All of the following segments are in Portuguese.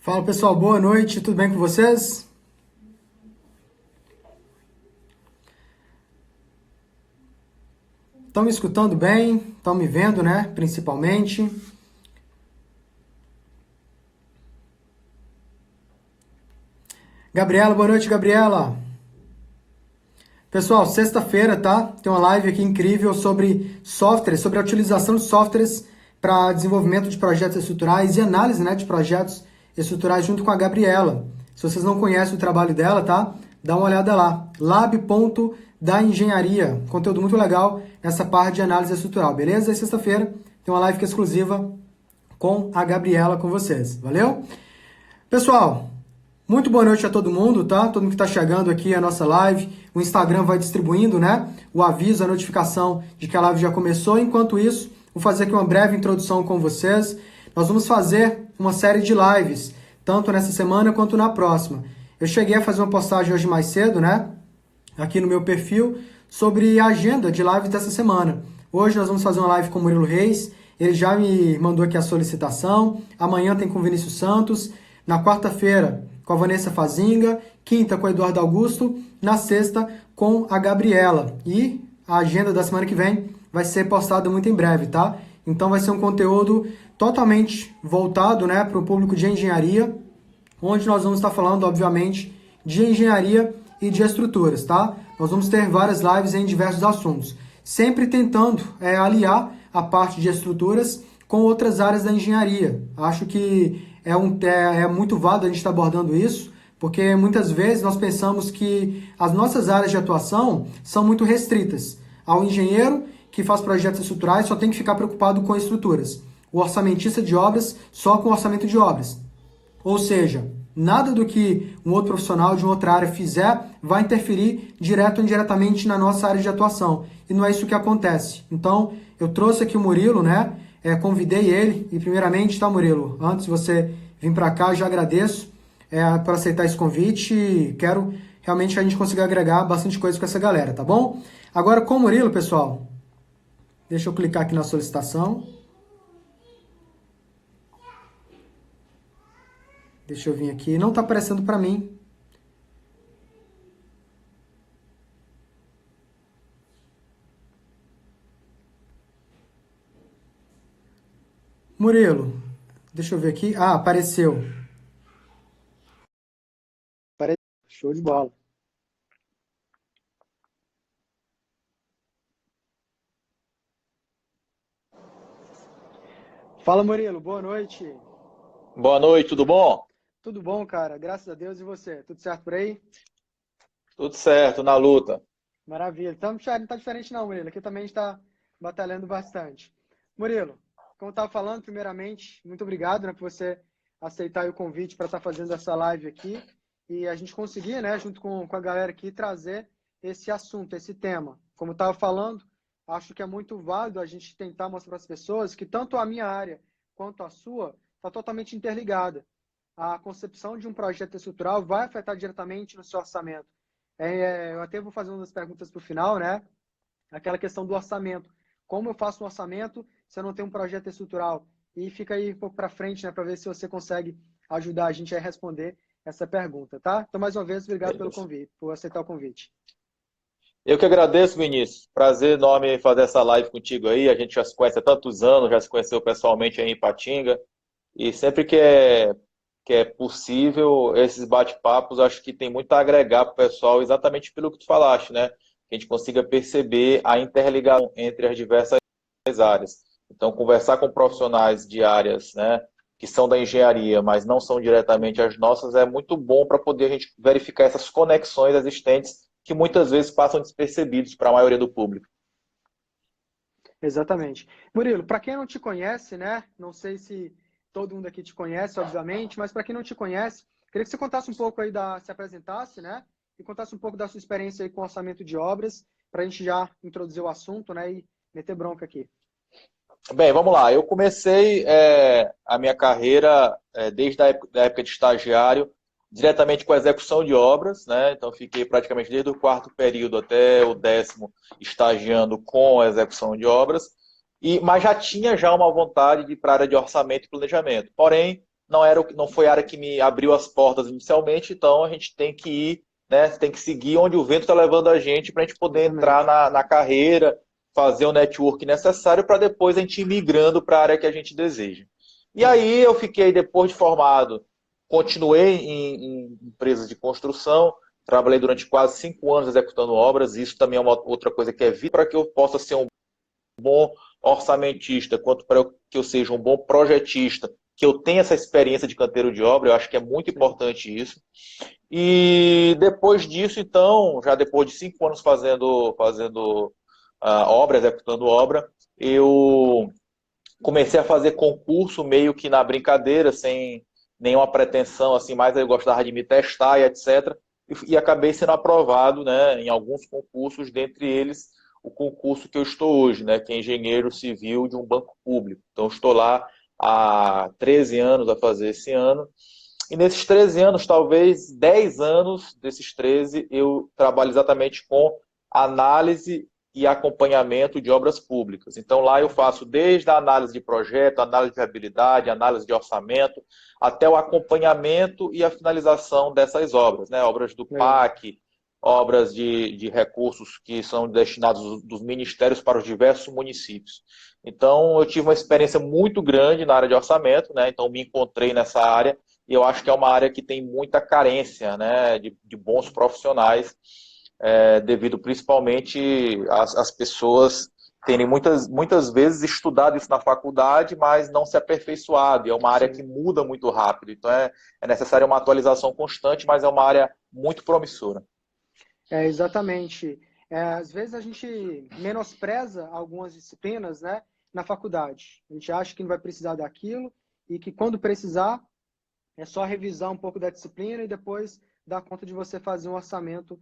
Fala pessoal, boa noite, tudo bem com vocês? Estão me escutando bem? Estão me vendo, né? Principalmente. Gabriela, boa noite, Gabriela. Pessoal, sexta-feira, tá? Tem uma live aqui incrível sobre softwares, sobre a utilização de softwares para desenvolvimento de projetos estruturais e análise, né, de projetos estruturais junto com a Gabriela. Se vocês não conhecem o trabalho dela, tá? Dá uma olhada lá. Lab.da Engenharia. Conteúdo muito legal nessa parte de análise estrutural, beleza? E sexta-feira tem uma live que é exclusiva com a Gabriela com vocês. Valeu? Pessoal, muito boa noite a todo mundo, tá? Todo mundo que está chegando aqui a nossa live. O Instagram vai distribuindo, né? O aviso, a notificação de que a live já começou. Enquanto isso, vou fazer aqui uma breve introdução com vocês. Nós vamos fazer uma série de lives, tanto nessa semana quanto na próxima. Eu cheguei a fazer uma postagem hoje mais cedo, né? Aqui no meu perfil, sobre a agenda de lives dessa semana. Hoje nós vamos fazer uma live com o Murilo Reis. Ele já me mandou aqui a solicitação. Amanhã tem com o Vinícius Santos. Na quarta-feira, com a Vanessa Fazinga. Quinta, com o Eduardo Augusto. Na sexta, com a Gabriela. E a agenda da semana que vem vai ser postada muito em breve, tá? Então vai ser um conteúdo totalmente voltado, né, para o público de engenharia, onde nós vamos estar falando, obviamente, de engenharia e de estruturas, tá? Nós vamos ter várias lives em diversos assuntos, sempre tentando aliar a parte de estruturas com outras áreas da engenharia. Acho que é muito válido a gente estar abordando isso, porque muitas vezes nós pensamos que as nossas áreas de atuação são muito restritas. Ao engenheiro que faz projetos estruturais só tem que ficar preocupado com estruturas. O orçamentista de obras só com orçamento de obras. Ou seja, nada do que um outro profissional de uma outra área fizer vai interferir direto ou indiretamente na nossa área de atuação. E não é isso que acontece. Então, eu trouxe aqui o Murilo, né? Convidei ele. E primeiramente, tá, Murilo? Antes de você vir para cá, eu já agradeço por aceitar esse convite. E quero realmente que a gente consiga agregar bastante coisa com essa galera, tá bom? Agora, com o Murilo, pessoal, deixa eu clicar aqui na solicitação. Deixa eu vir aqui. Não está aparecendo para mim. Murilo, deixa eu ver aqui. Ah, apareceu. Apareceu. Show de bola. Fala, Murilo. Boa noite. Boa noite, tudo bom? Tudo bom, cara? Graças a Deus. E você? Tudo certo por aí? Tudo certo, na luta. Maravilha. Então, não está diferente não, Murilo. Aqui também a gente está batalhando bastante. Murilo, como eu estava falando, primeiramente, muito obrigado, né, por você aceitar o convite para estar fazendo essa live aqui. E a gente conseguir, né, junto com a galera aqui, trazer esse assunto, esse tema. Como eu estava falando, acho que é muito válido a gente tentar mostrar para as pessoas que tanto a minha área quanto a sua está totalmente interligada. A concepção de um projeto estrutural vai afetar diretamente no seu orçamento. Eu até vou fazer uma das perguntas para o final, né? Aquela questão do orçamento. Como eu faço um orçamento se eu não tenho um projeto estrutural? E fica aí um pouco para frente, né, para ver se você consegue ajudar a gente a responder essa pergunta, tá? Então, mais uma vez, obrigado pelo Beleza. convite, por aceitar o convite. Eu que agradeço, Vinícius. Prazer enorme fazer essa live contigo aí. A gente já se conhece há tantos anos, já se conheceu pessoalmente aí em Ipatinga. E sempre que é possível, esses bate-papos, acho que tem muito a agregar para o pessoal, exatamente pelo que tu falaste, né? Que a gente consiga perceber a interligação entre as diversas áreas. Então, conversar com profissionais de áreas, né, que são da engenharia, mas não são diretamente as nossas, é muito bom para poder a gente verificar essas conexões existentes que muitas vezes passam despercebidos para a maioria do público. Exatamente. Murilo, para quem não te conhece, né? Não sei se todo mundo aqui te conhece, obviamente, mas para quem não te conhece, queria que você contasse um pouco aí se apresentasse, né? E contasse um pouco da sua experiência aí com orçamento de obras, para a gente já introduzir o assunto, né? E meter bronca aqui. Bem, vamos lá. Eu comecei a minha carreira desde a época de estagiário, diretamente com a execução de obras, né? Então, fiquei praticamente desde o quarto período até o 10º estagiando com a execução de obras, mas já tinha já uma vontade de ir para a área de orçamento e planejamento. Porém, não foi a área que me abriu as portas inicialmente, então a gente tem que ir, né, tem que seguir onde o vento está levando a gente para a gente poder entrar na carreira, fazer o network necessário para depois a gente ir migrando para a área que a gente deseja. E aí eu fiquei, depois de formado, continuei em empresas de construção, trabalhei durante quase 5 anos executando obras, e isso também é uma outra coisa que é vital para que eu possa ser um bom orçamentista, quanto para que eu seja um bom projetista, que eu tenha essa experiência de canteiro de obra, eu acho que é muito importante isso. E depois disso, então, já depois de 5 anos fazendo obra, executando obra, eu comecei a fazer concurso meio que na brincadeira, sem nenhuma pretensão, assim, mas eu gostava de me testar e etc. E acabei sendo aprovado, né, em alguns concursos, dentre eles o concurso que eu estou hoje, né, que é engenheiro civil de um banco público. Então, estou lá há 13 anos a fazer esse ano. E nesses 13 anos, talvez 10 anos desses 13, eu trabalho exatamente com análise e acompanhamento de obras públicas. Então, lá eu faço desde a análise de projeto, análise de viabilidade, análise de orçamento, até o acompanhamento e a finalização dessas obras, né? Obras do PAC, obras de recursos que são destinados dos ministérios para os diversos municípios. Então, eu tive uma experiência muito grande na área de orçamento, né? Então, me encontrei nessa área e eu acho que é uma área que tem muita carência, né, de bons profissionais, devido principalmente às pessoas terem muitas vezes estudado isso na faculdade, mas não se aperfeiçoado. E é uma área que muda muito rápido. Então é necessária uma atualização constante, mas é uma área muito promissora. Exatamente. Às vezes a gente menospreza algumas disciplinas, né, na faculdade. A gente acha que não vai precisar daquilo e que quando precisar é só revisar um pouco da disciplina e depois dar conta de você fazer um orçamento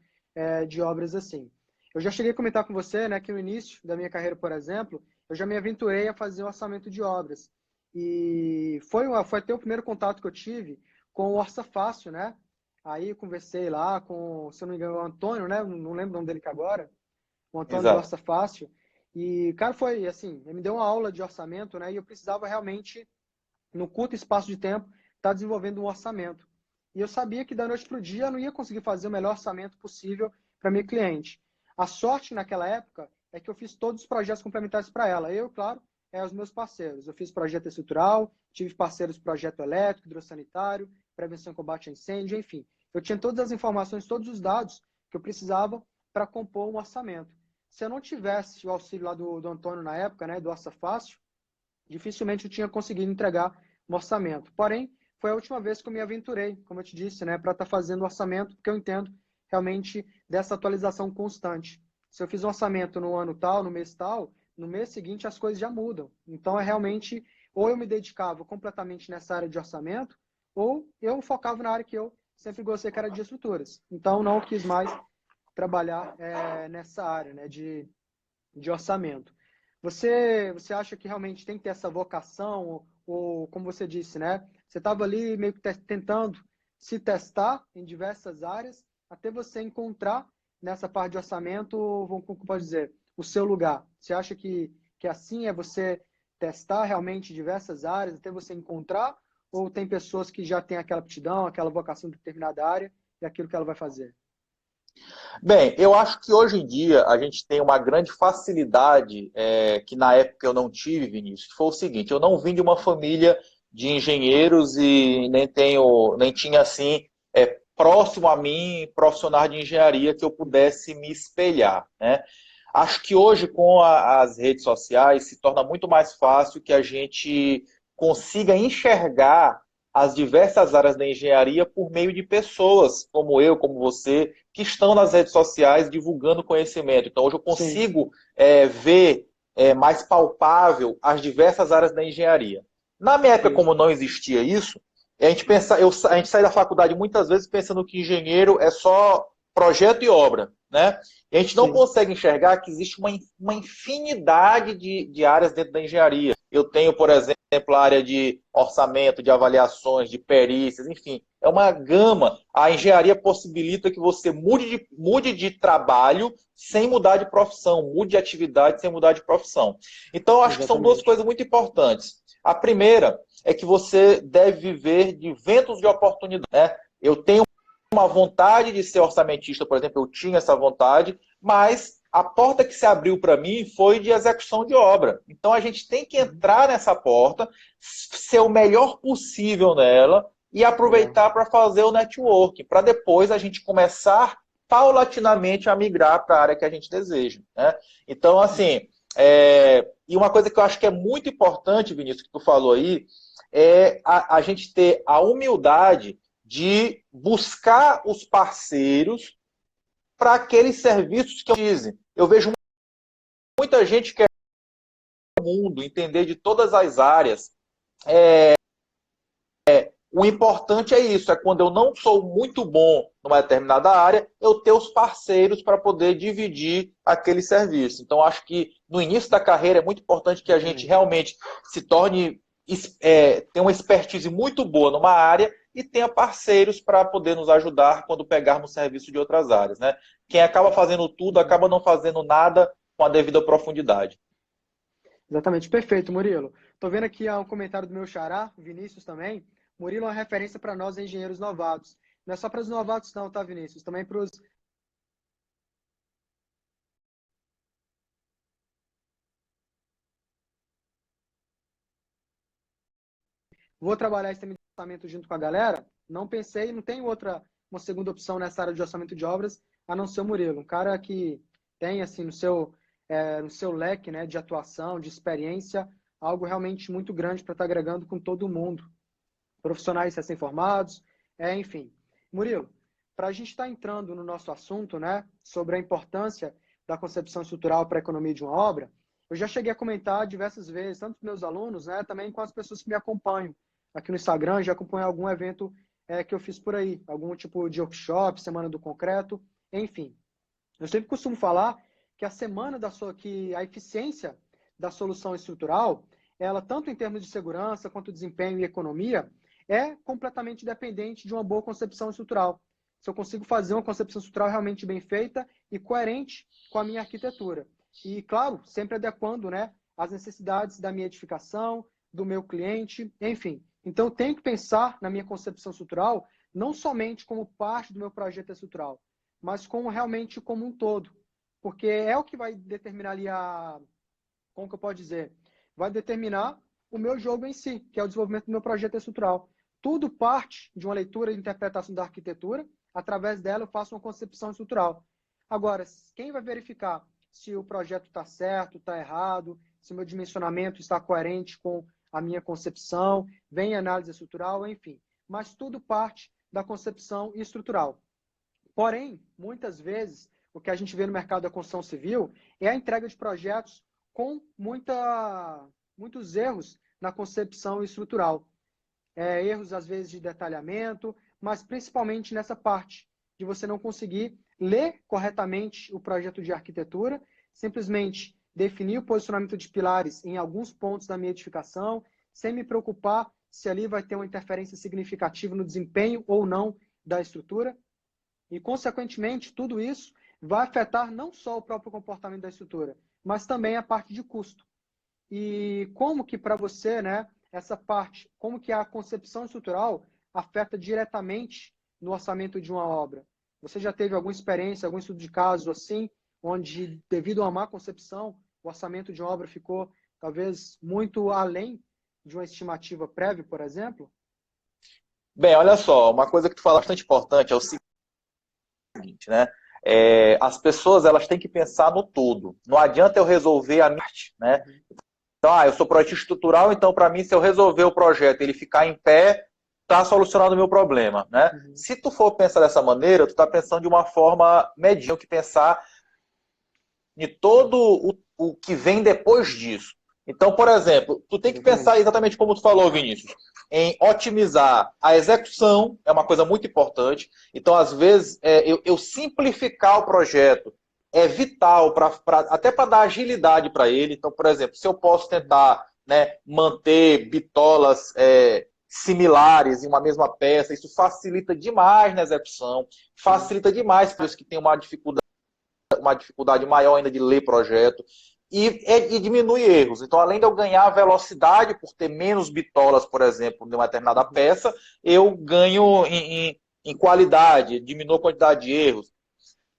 de obras assim. Eu já cheguei a comentar com você, né, que no início da minha carreira, por exemplo, eu já me aventurei a fazer um orçamento de obras. E foi até o primeiro contato que eu tive com o Orça Fácil, né? Aí eu conversei lá com, se eu não me engano, o Antônio, né? Não lembro o nome dele que agora. O Antônio do Exato. Orça Fácil. E, cara, foi assim, ele me deu uma aula de orçamento, né? E eu precisava realmente, no curto espaço de tempo, estar desenvolvendo um orçamento. E eu sabia que da noite para o dia eu não ia conseguir fazer o melhor orçamento possível para meu cliente. A sorte naquela época é que eu fiz todos os projetos complementares para ela. Eu, claro, os meus parceiros. Eu fiz projeto estrutural, tive parceiros projeto elétrico, hidrossanitário, prevenção e combate a incêndio, enfim. Eu tinha todas as informações, todos os dados que eu precisava para compor um orçamento. Se eu não tivesse o auxílio lá do Antônio na época, né, do Orça Fácil, dificilmente eu tinha conseguido entregar um orçamento. Porém, foi a última vez que eu me aventurei, como eu te disse, né, para estar fazendo orçamento, porque eu entendo realmente dessa atualização constante. Se eu fiz um orçamento no ano tal, no mês tal, no mês seguinte as coisas já mudam. Então, é realmente, ou eu me dedicava completamente nessa área de orçamento, ou eu focava na área que eu sempre gostei, que era de estruturas. Então, não quis mais trabalhar nessa área, né, de orçamento. Você acha que realmente tem que ter essa vocação, ou como você disse, né? Você estava ali meio que tentando se testar em diversas áreas, até você encontrar nessa parte de orçamento, como pode dizer, o seu lugar. Você acha que assim é você testar realmente diversas áreas, até você encontrar, ou tem pessoas que já têm aquela aptidão, aquela vocação de determinada área e aquilo que ela vai fazer? Bem, eu acho que hoje em dia a gente tem uma grande facilidade que na época eu não tive, Vinícius, que foi o seguinte: eu não vim de uma família de engenheiros e nem tinha assim próximo a mim profissionais de engenharia que eu pudesse me espelhar, né? Acho que hoje com as redes sociais se torna muito mais fácil que a gente consiga enxergar as diversas áreas da engenharia por meio de pessoas como eu, como você, que estão nas redes sociais divulgando conhecimento. Então, hoje eu consigo ver mais palpável as diversas áreas da engenharia. Na minha época, como não existia isso, a gente sai da faculdade muitas vezes pensando que engenheiro é só projeto e obra, né? E a gente não consegue enxergar que existe uma infinidade de áreas dentro da engenharia. Eu tenho, por exemplo, a área de orçamento, de avaliações, de perícias, enfim, é uma gama. A engenharia possibilita que você mude de trabalho sem mudar de profissão, mude de atividade sem mudar de profissão. Então, eu acho que são duas coisas muito importantes. A primeira é que você deve viver de ventos de oportunidade, né? Eu tenho uma vontade de ser orçamentista, por exemplo, eu tinha essa vontade, mas a porta que se abriu para mim foi de execução de obra. Então a gente tem que entrar nessa porta, ser o melhor possível nela e aproveitar para fazer o network, para depois a gente começar paulatinamente a migrar para a área que a gente deseja, né? Então, assim, e uma coisa que eu acho que é muito importante, Vinícius, que tu falou aí, é a gente ter a humildade de buscar os parceiros para aqueles serviços que eu dizem. Eu vejo muita gente que quer o mundo, entender de todas as áreas. O importante é isso, é quando eu não sou muito bom numa determinada área, eu ter os parceiros para poder dividir aquele serviço. Então, acho que no início da carreira é muito importante que a gente realmente se torne, tenha uma expertise muito boa numa área e tenha parceiros para poder nos ajudar quando pegarmos serviço de outras áreas, né? Quem acaba fazendo tudo, acaba não fazendo nada com a devida profundidade. Exatamente, perfeito, Murilo. Estou vendo aqui um comentário do meu xará, Vinícius também. Murilo é uma referência para nós, engenheiros novatos. Não é só para os novatos não, tá, Vinícius? Também para os... Vou trabalhar esse tema de orçamento junto com a galera. Não pensei, não tenho uma segunda opção nessa área de orçamento de obras, a não ser o Murilo. Um cara que tem, assim, no seu leque, né, de atuação, de experiência, algo realmente muito grande para estar agregando com todo mundo. Profissionais recém-formados, enfim. Murilo, para a gente estar entrando no nosso assunto, né, sobre a importância da concepção estrutural para a economia de uma obra, eu já cheguei a comentar diversas vezes, tanto com meus alunos, né, também com as pessoas que me acompanham aqui no Instagram, já acompanham algum evento que eu fiz por aí, algum tipo de workshop, Semana do Concreto, enfim. Eu sempre costumo falar que que a eficiência da solução estrutural, ela tanto em termos de segurança quanto desempenho e economia, é completamente dependente de uma boa concepção estrutural. Se eu consigo fazer uma concepção estrutural realmente bem feita e coerente com a minha arquitetura. E, claro, sempre adequando, né, as necessidades da minha edificação, do meu cliente, enfim. Então, eu tenho que pensar na minha concepção estrutural não somente como parte do meu projeto estrutural, mas realmente como um todo. Porque é o que vai determinar ali como que eu posso dizer? Vai determinar o meu jogo em si, que é o desenvolvimento do meu projeto estrutural. Tudo parte de uma leitura e interpretação da arquitetura, através dela eu faço uma concepção estrutural. Agora, quem vai verificar se o projeto está certo, está errado, se o meu dimensionamento está coerente com a minha concepção, vem análise estrutural, enfim. Mas tudo parte da concepção estrutural. Porém, muitas vezes, o que a gente vê no mercado da construção civil é a entrega de projetos com muitos erros na concepção estrutural. Erros, às vezes, de detalhamento, mas principalmente nessa parte de você não conseguir ler corretamente o projeto de arquitetura, simplesmente definir o posicionamento de pilares em alguns pontos da minha edificação, sem me preocupar se ali vai ter uma interferência significativa no desempenho ou não da estrutura. E, consequentemente, tudo isso vai afetar não só o próprio comportamento da estrutura, mas também a parte de custo. E como que para você, né, essa parte, como que a concepção estrutural afeta diretamente no orçamento de uma obra? Você já teve alguma experiência, algum estudo de caso assim, onde devido a uma má concepção, o orçamento de uma obra ficou talvez muito além de uma estimativa prévia, por exemplo? Bem, olha só, uma coisa que tu fala bastante importante é o seguinte, né? As pessoas elas têm que pensar no todo. Não adianta eu resolver a minha parte, né? Então, eu sou projetista estrutural, então para mim, se eu resolver o projeto e ele ficar em pé, está solucionado o meu problema, né? Se tu for pensar dessa maneira, tu está pensando de uma forma medíocre, que pensar de todo o que vem depois disso. Então, por exemplo, tu tem que pensar exatamente como tu falou, Vinícius, em otimizar a execução, é uma coisa muito importante. Então, às vezes, eu simplificar o projeto é vital, até para dar agilidade para ele. Então, por exemplo, se eu posso tentar, né, manter bitolas similares em uma mesma peça, isso facilita demais na execução, facilita demais para os que têm uma dificuldade maior ainda de ler projeto. e diminui erros. Então, além de eu ganhar velocidade por ter menos bitolas, por exemplo, de uma determinada peça, eu ganho em qualidade, diminuo a quantidade de erros.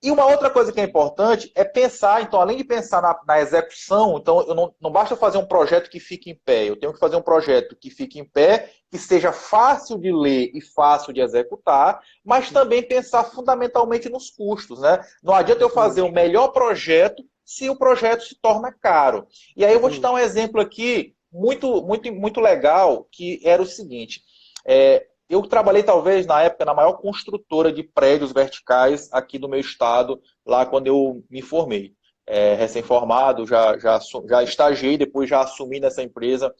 E uma outra coisa que é importante é pensar, então, além de pensar na execução, então, eu não basta fazer um projeto que fique em pé, eu tenho que fazer um projeto que fique em pé, que seja fácil de ler e fácil de executar, mas também pensar fundamentalmente nos custos, né? Não adianta eu fazer o melhor projeto se o projeto se torna caro. E aí eu vou te dar um exemplo aqui muito legal, que era o seguinte. Eu trabalhei, talvez, na época, na maior construtora de prédios verticais aqui do meu estado, lá quando eu me formei. Recém-formado, já estagiei, depois já assumi nessa empresa,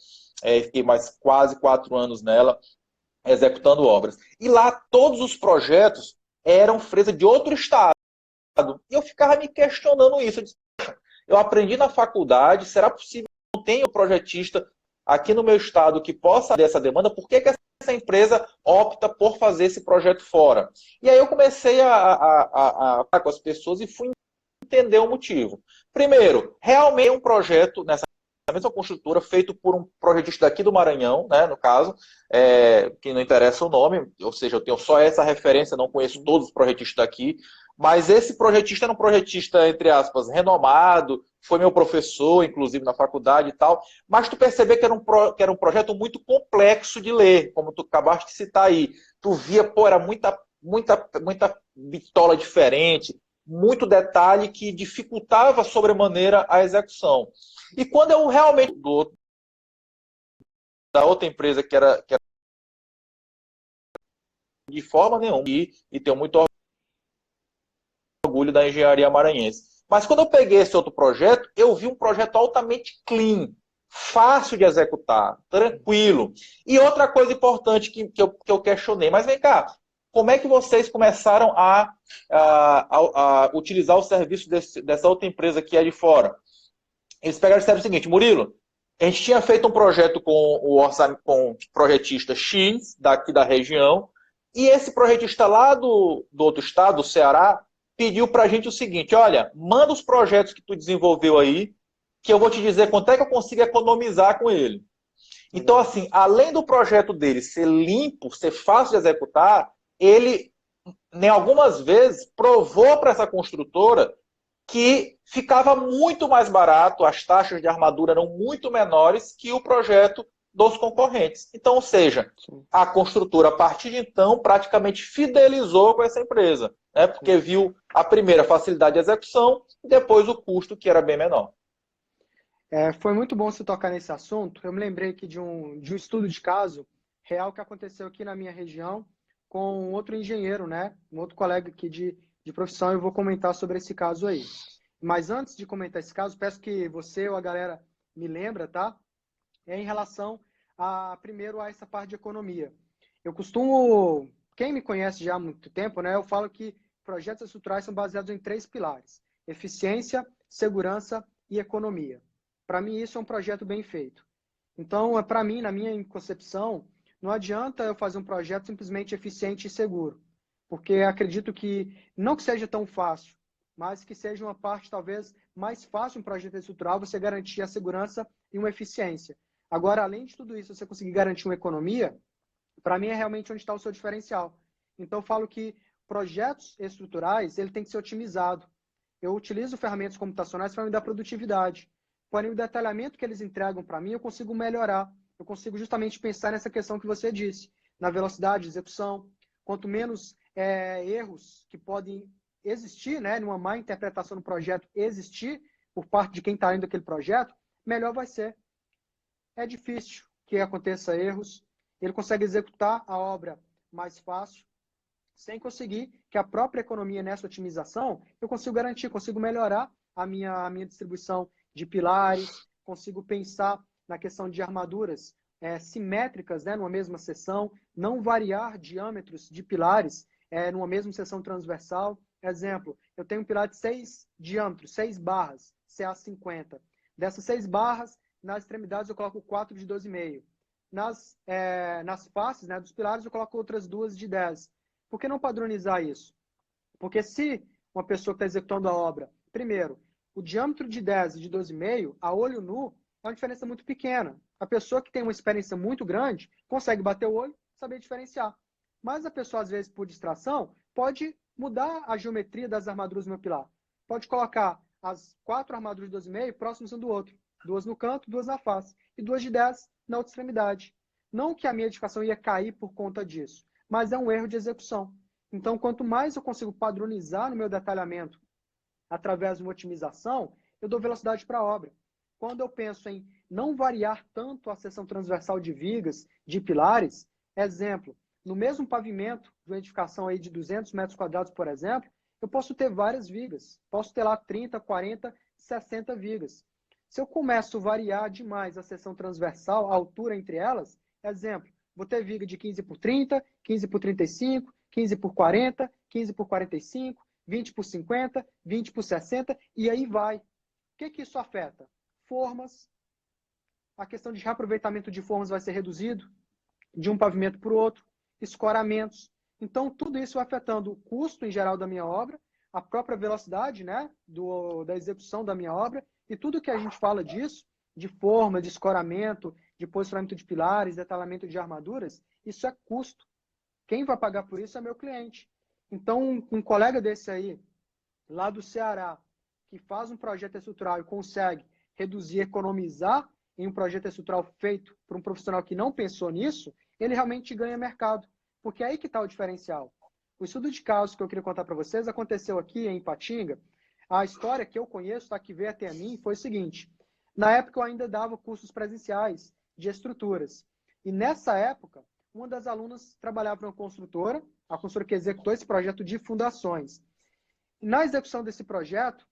fiquei mais quase 4 anos nela, executando obras. E lá, todos os projetos eram fresa de outro estado. E eu ficava me questionando isso. Eu aprendi na faculdade, será possível que não tenha um projetista aqui no meu estado que possa ter essa demanda? Por que essa empresa opta por fazer esse projeto fora? E aí eu comecei a falar com as pessoas e fui entender o motivo. Primeiro, realmente é um projeto nessa mesma construtora feito por um projetista daqui do Maranhão, né, no caso, que não interessa o nome, ou seja, eu tenho só essa referência, não conheço todos os projetistas daqui, mas esse projetista era um projetista, entre aspas, renomado, foi meu professor, inclusive, na faculdade e tal, mas tu percebeu que era um projeto muito complexo de ler, como tu acabaste de citar aí. Tu via, pô, era muita bitola diferente, muito detalhe que dificultava sobremaneira a execução. E quando eu realmente da outra empresa que era de forma nenhuma, e tenho muito orgulho da engenharia maranhense. Mas quando eu peguei esse outro projeto, eu vi um projeto altamente clean, fácil de executar, tranquilo. E outra coisa importante que eu questionei, mas vem cá, como é que vocês começaram a utilizar o serviço dessa outra empresa que é de fora? Eles pegaram e disseram o seguinte: Murilo, a gente tinha feito um projeto com o projetista X, daqui da região, e esse projetista lá do outro estado, do Ceará, pediu para a gente o seguinte: olha, manda os projetos que tu desenvolveu aí, que eu vou te dizer quanto é que eu consigo economizar com ele. Então, assim, além do projeto dele ser limpo, ser fácil de executar, ele, em algumas vezes, provou para essa construtora que ficava muito mais barato, as taxas de armadura eram muito menores que o projeto dos concorrentes. Então, ou seja, a construtora, a partir de então, praticamente fidelizou com essa empresa, né? Porque viu a primeira facilidade de execução e depois o custo, que era bem menor. Foi muito bom você tocar nesse assunto. Eu me lembrei aqui de um estudo de caso real que aconteceu aqui na minha região com outro engenheiro, né? Um outro colega aqui de profissão. Eu vou comentar sobre esse caso aí. Mas antes de comentar esse caso, peço que você ou a galera me lembra, tá? Em relação primeiro a essa parte de economia. Eu costumo, quem me conhece já há muito tempo, né? Eu falo que projetos estruturais são baseados em 3 pilares: eficiência, segurança e economia. Para mim, isso é um projeto bem feito. Então, para mim, na minha concepção, não adianta eu fazer um projeto simplesmente eficiente e seguro, porque acredito que não que seja tão fácil, mas que seja uma parte talvez mais fácil um projeto estrutural você garantir a segurança e uma eficiência. Agora, além de tudo isso, você conseguir garantir uma economia, para mim é realmente onde está o seu diferencial. Então, eu falo que projetos estruturais ele tem que ser otimizado. Eu utilizo ferramentas computacionais para me dar produtividade. Porém, o detalhamento que eles entregam para mim, eu consigo melhorar. Eu consigo justamente pensar nessa questão que você disse, na velocidade de execução. Quanto menos erros que podem existir, né, numa má interpretação do projeto, existir por parte de quem está indo aquele projeto, melhor vai ser. É difícil que aconteça erros. Ele consegue executar a obra mais fácil, sem conseguir que a própria economia nessa otimização, eu consigo garantir, consigo melhorar a minha distribuição de pilares, consigo pensar na questão de armaduras simétricas, né, numa mesma seção, não variar diâmetros de pilares numa mesma seção transversal. Exemplo, eu tenho um pilar de 6 diâmetros, 6 barras, CA50. Dessas 6 barras, nas extremidades eu coloco 4 de 12,5. Nas faces, né, dos pilares eu coloco outras 2 de 10. Por que não padronizar isso? Porque se uma pessoa que está executando a obra, primeiro, o diâmetro de 10 e de 12,5, a olho nu, é uma diferença muito pequena. A pessoa que tem uma experiência muito grande consegue bater o olho e saber diferenciar. Mas a pessoa, às vezes, por distração, pode mudar a geometria das armaduras do meu pilar. Pode colocar as 4 armaduras de 12,5 próximas um do outro. 2 no canto, 2 na face. E 2 de 10 na outra extremidade. Não que a minha edificação ia cair por conta disso, mas é um erro de execução. Então, quanto mais eu consigo padronizar no meu detalhamento através de uma otimização, eu dou velocidade para a obra. Quando eu penso em não variar tanto a seção transversal de vigas, de pilares, exemplo, no mesmo pavimento de uma edificação aí de 200 metros quadrados, por exemplo, eu posso ter várias vigas. Posso ter lá 30, 40, 60 vigas. Se eu começo a variar demais a seção transversal, a altura entre elas, exemplo, vou ter viga de 15 por 30, 15 por 35, 15 por 40, 15 por 45, 20 por 50, 20 por 60, e aí vai. O que isso afeta? Formas, a questão de reaproveitamento de formas vai ser reduzido de um pavimento para o outro, escoramentos. Então, tudo isso vai afetando o custo em geral da minha obra, a própria velocidade, né, da execução da minha obra, e tudo que a gente fala disso, de forma, de escoramento, de posicionamento de pilares, detalhamento de armaduras, isso é custo. Quem vai pagar por isso é meu cliente. Então, um colega desse aí, lá do Ceará, que faz um projeto estrutural e consegue reduzir, economizar em um projeto estrutural feito por um profissional que não pensou nisso, ele realmente ganha mercado. Porque é aí que está o diferencial. O estudo de caso que eu queria contar para vocês aconteceu aqui em Ipatinga. A história que eu conheço, tá, que veio até a mim, foi o seguinte. Na época eu ainda dava cursos presenciais de estruturas. E nessa época, uma das alunas trabalhava numa construtora, a construtora que executou esse projeto de fundações. Na execução desse projeto,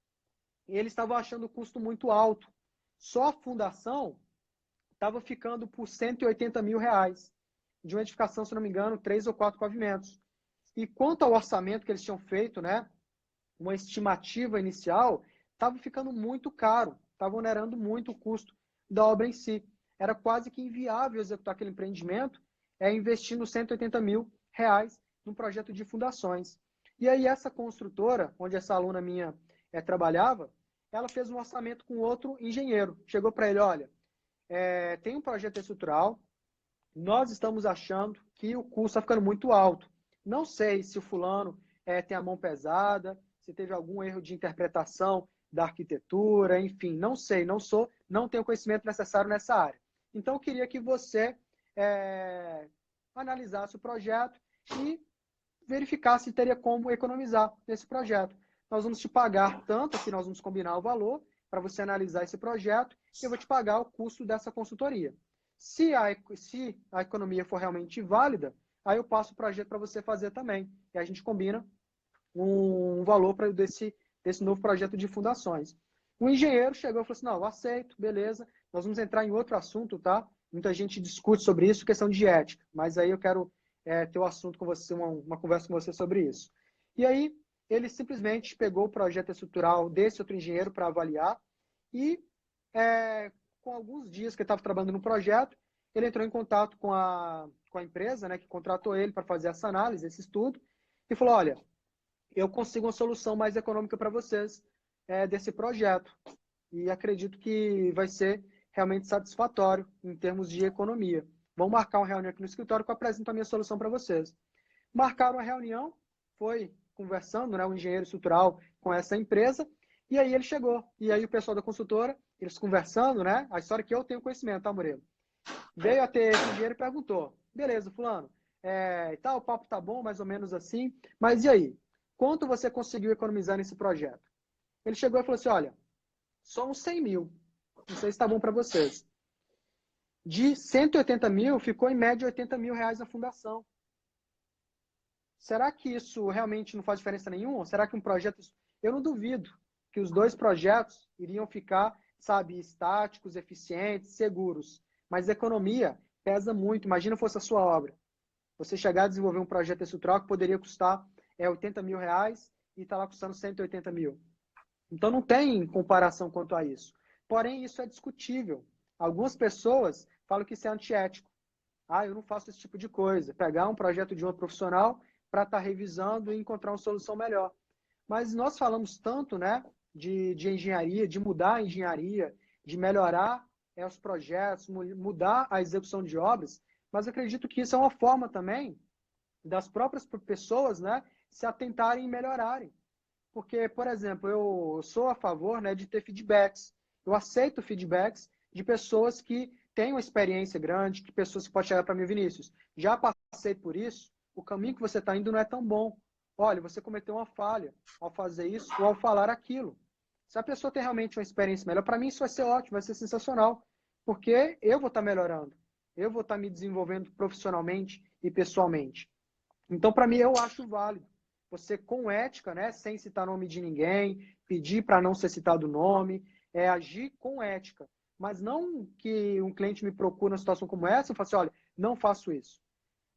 eles estavam achando o custo muito alto. Só a fundação estava ficando por R$ 180 mil, de uma edificação, se não me engano, 3 ou 4 pavimentos. E quanto ao orçamento que eles tinham feito, né, uma estimativa inicial, estava ficando muito caro, estava onerando muito o custo da obra em si. Era quase que inviável executar aquele empreendimento investindo R$ 180 mil num projeto de fundações. E aí essa construtora, onde essa aluna minha trabalhava, ela fez um orçamento com outro engenheiro. Chegou para ele, olha, tem um projeto estrutural, nós estamos achando que o custo está ficando muito alto. Não sei se o fulano tem a mão pesada, se teve algum erro de interpretação da arquitetura, enfim, não sei, não tenho conhecimento necessário nessa área. Então, eu queria que você analisasse o projeto e verificasse se teria como economizar nesse projeto. Nós vamos te pagar tanto, que nós vamos combinar o valor para você analisar esse projeto, e eu vou te pagar o custo dessa consultoria. Se a economia for realmente válida, aí eu passo o projeto para você fazer também. E a gente combina um valor desse novo projeto de fundações. O engenheiro chegou e falou assim, não, eu aceito, beleza, nós vamos entrar em outro assunto, tá? Muita gente discute sobre isso, questão de ética, mas aí eu quero ter um assunto com você, uma conversa com você sobre isso. E aí, ele simplesmente pegou o projeto estrutural desse outro engenheiro para avaliar e, com alguns dias que ele estava trabalhando no projeto, ele entrou em contato com a empresa, né, que contratou ele para fazer essa análise, esse estudo, e falou, olha, eu consigo uma solução mais econômica para vocês desse projeto. E acredito que vai ser realmente satisfatório em termos de economia. Vamos marcar uma reunião aqui no escritório que eu apresento a minha solução para vocês. Marcaram a reunião, foi conversando, né, o engenheiro estrutural com essa empresa, e aí ele chegou. E aí o pessoal da consultora, eles conversando, né, a história que eu tenho conhecimento, tá, Murilo? Veio a ter esse engenheiro e perguntou, beleza, fulano, o papo tá bom, mais ou menos assim, mas e aí? Quanto você conseguiu economizar nesse projeto? Ele chegou e falou assim, olha, só uns 100 mil. Não sei se está bom para vocês. De 180 mil, ficou em média R$ 80 mil na fundação. Será que isso realmente não faz diferença nenhuma? Será que um projeto... Eu não duvido que os dois projetos iriam ficar, sabe, estáticos, eficientes, seguros. Mas a economia pesa muito. Imagina fosse a sua obra. Você chegar a desenvolver um projeto estrutural que poderia custar R$ 80 mil e está lá custando 180 mil. Então não tem comparação quanto a isso. Porém, isso é discutível. Algumas pessoas falam que isso é antiético. Ah, eu não faço esse tipo de coisa. Pegar um projeto de outro profissional para estar revisando e encontrar uma solução melhor. Mas nós falamos tanto, né, de engenharia, de mudar a engenharia, de melhorar os projetos, mudar a execução de obras, mas acredito que isso é uma forma também das próprias pessoas, né, se atentarem e melhorarem. Porque, por exemplo, eu sou a favor, né, de ter feedbacks. Eu aceito feedbacks de pessoas que têm uma experiência grande, que pessoas que podem chegar para mim, Vinícius, já passei por isso, o caminho que você está indo não é tão bom. Olha, você cometeu uma falha ao fazer isso ou ao falar aquilo. Se a pessoa tem realmente uma experiência melhor, para mim isso vai ser ótimo, vai ser sensacional. Porque eu vou estar melhorando. Eu vou estar me desenvolvendo profissionalmente e pessoalmente. Então, para mim, eu acho válido. Você, com ética, né, sem citar nome de ninguém, pedir para não ser citado o nome, agir com ética. Mas não que um cliente me procure numa situação como essa e fale assim, olha, não faço isso.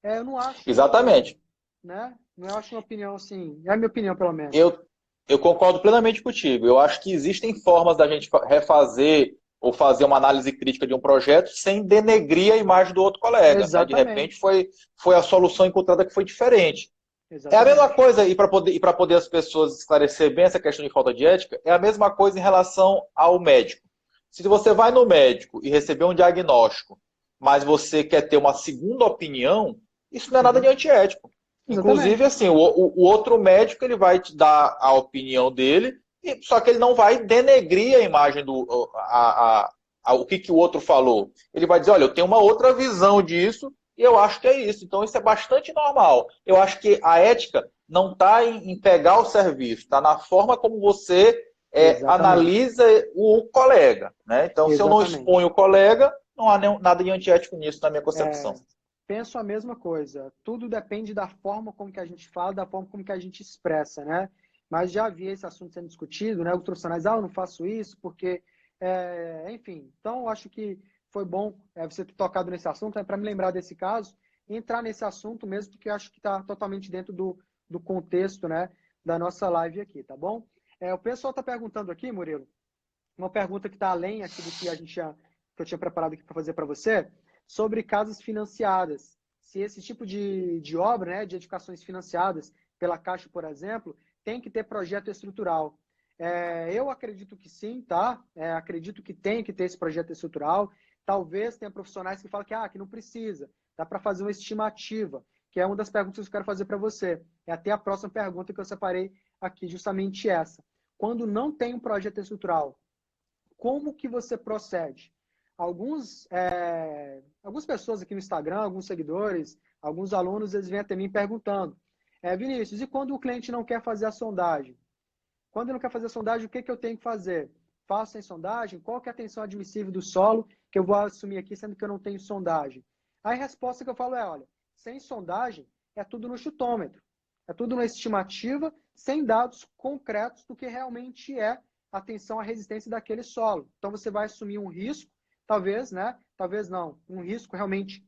Eu não acho, Exatamente. né? Não acho uma opinião assim, é a minha opinião, pelo menos. Eu, eu concordo plenamente contigo. Eu acho que existem formas da gente refazer ou fazer uma análise crítica de um projeto sem denegrir a imagem do outro colega, né? De repente Exatamente. foi a solução encontrada que foi diferente. É a mesma Exatamente. coisa, e para poder as pessoas esclarecer bem essa questão de falta de ética, é a mesma coisa em relação ao médico. Se você vai no médico e receber um diagnóstico, mas você quer ter uma segunda opinião, isso não é nada de Uhum. antiético. Inclusive, Exatamente. assim, o outro médico ele vai te dar a opinião dele, só que ele não vai denegrir a imagem o que o outro falou. Ele vai dizer, olha, eu tenho uma outra visão disso e eu acho que é isso. Então, isso é bastante normal. Eu acho que a ética não está em pegar o serviço, está na forma como você Exatamente. analisa o colega. Né? Então, se eu não Exatamente. exponho o colega, não há nada de antiético nisso, na minha É, concepção. penso a mesma coisa. Tudo depende da forma como que a gente fala, da forma como que a gente expressa, né? Mas já havia esse assunto sendo discutido, né? Os profissionais, eu não faço isso porque, enfim. Então, eu acho que foi bom você ter tocado nesse assunto, né, para me lembrar desse caso e entrar nesse assunto mesmo, porque eu acho que está totalmente dentro do contexto, né, da nossa live aqui, tá bom? O pessoal está perguntando aqui, Murilo, uma pergunta que está além aqui do que que eu tinha preparado aqui para fazer para você, sobre casas financiadas. Se esse tipo de obra, né, de edificações financiadas pela Caixa, por exemplo, tem que ter projeto estrutural. Eu acredito que sim, tá? Acredito que tem que ter esse projeto estrutural. Talvez tenha profissionais que falam que não precisa. Dá para fazer uma estimativa, que é uma das perguntas que eu quero fazer para você. É até a próxima pergunta que eu separei aqui, justamente essa. Quando não tem um projeto estrutural, como que você procede? Algumas pessoas aqui no Instagram, alguns seguidores, alguns alunos, eles vêm até mim perguntando, Vinícius, e quando o cliente não quer fazer a sondagem? Quando ele não quer fazer a sondagem, o que, que eu tenho que fazer? Faço sem sondagem? Qual que é a tensão admissível do solo que eu vou assumir aqui, sendo que eu não tenho sondagem? Aí a resposta que eu falo olha, sem sondagem é tudo no chutômetro. É tudo na estimativa, sem dados concretos do que realmente é a tensão, a resistência daquele solo. Então você vai assumir um risco, talvez, né? Talvez não, um risco realmente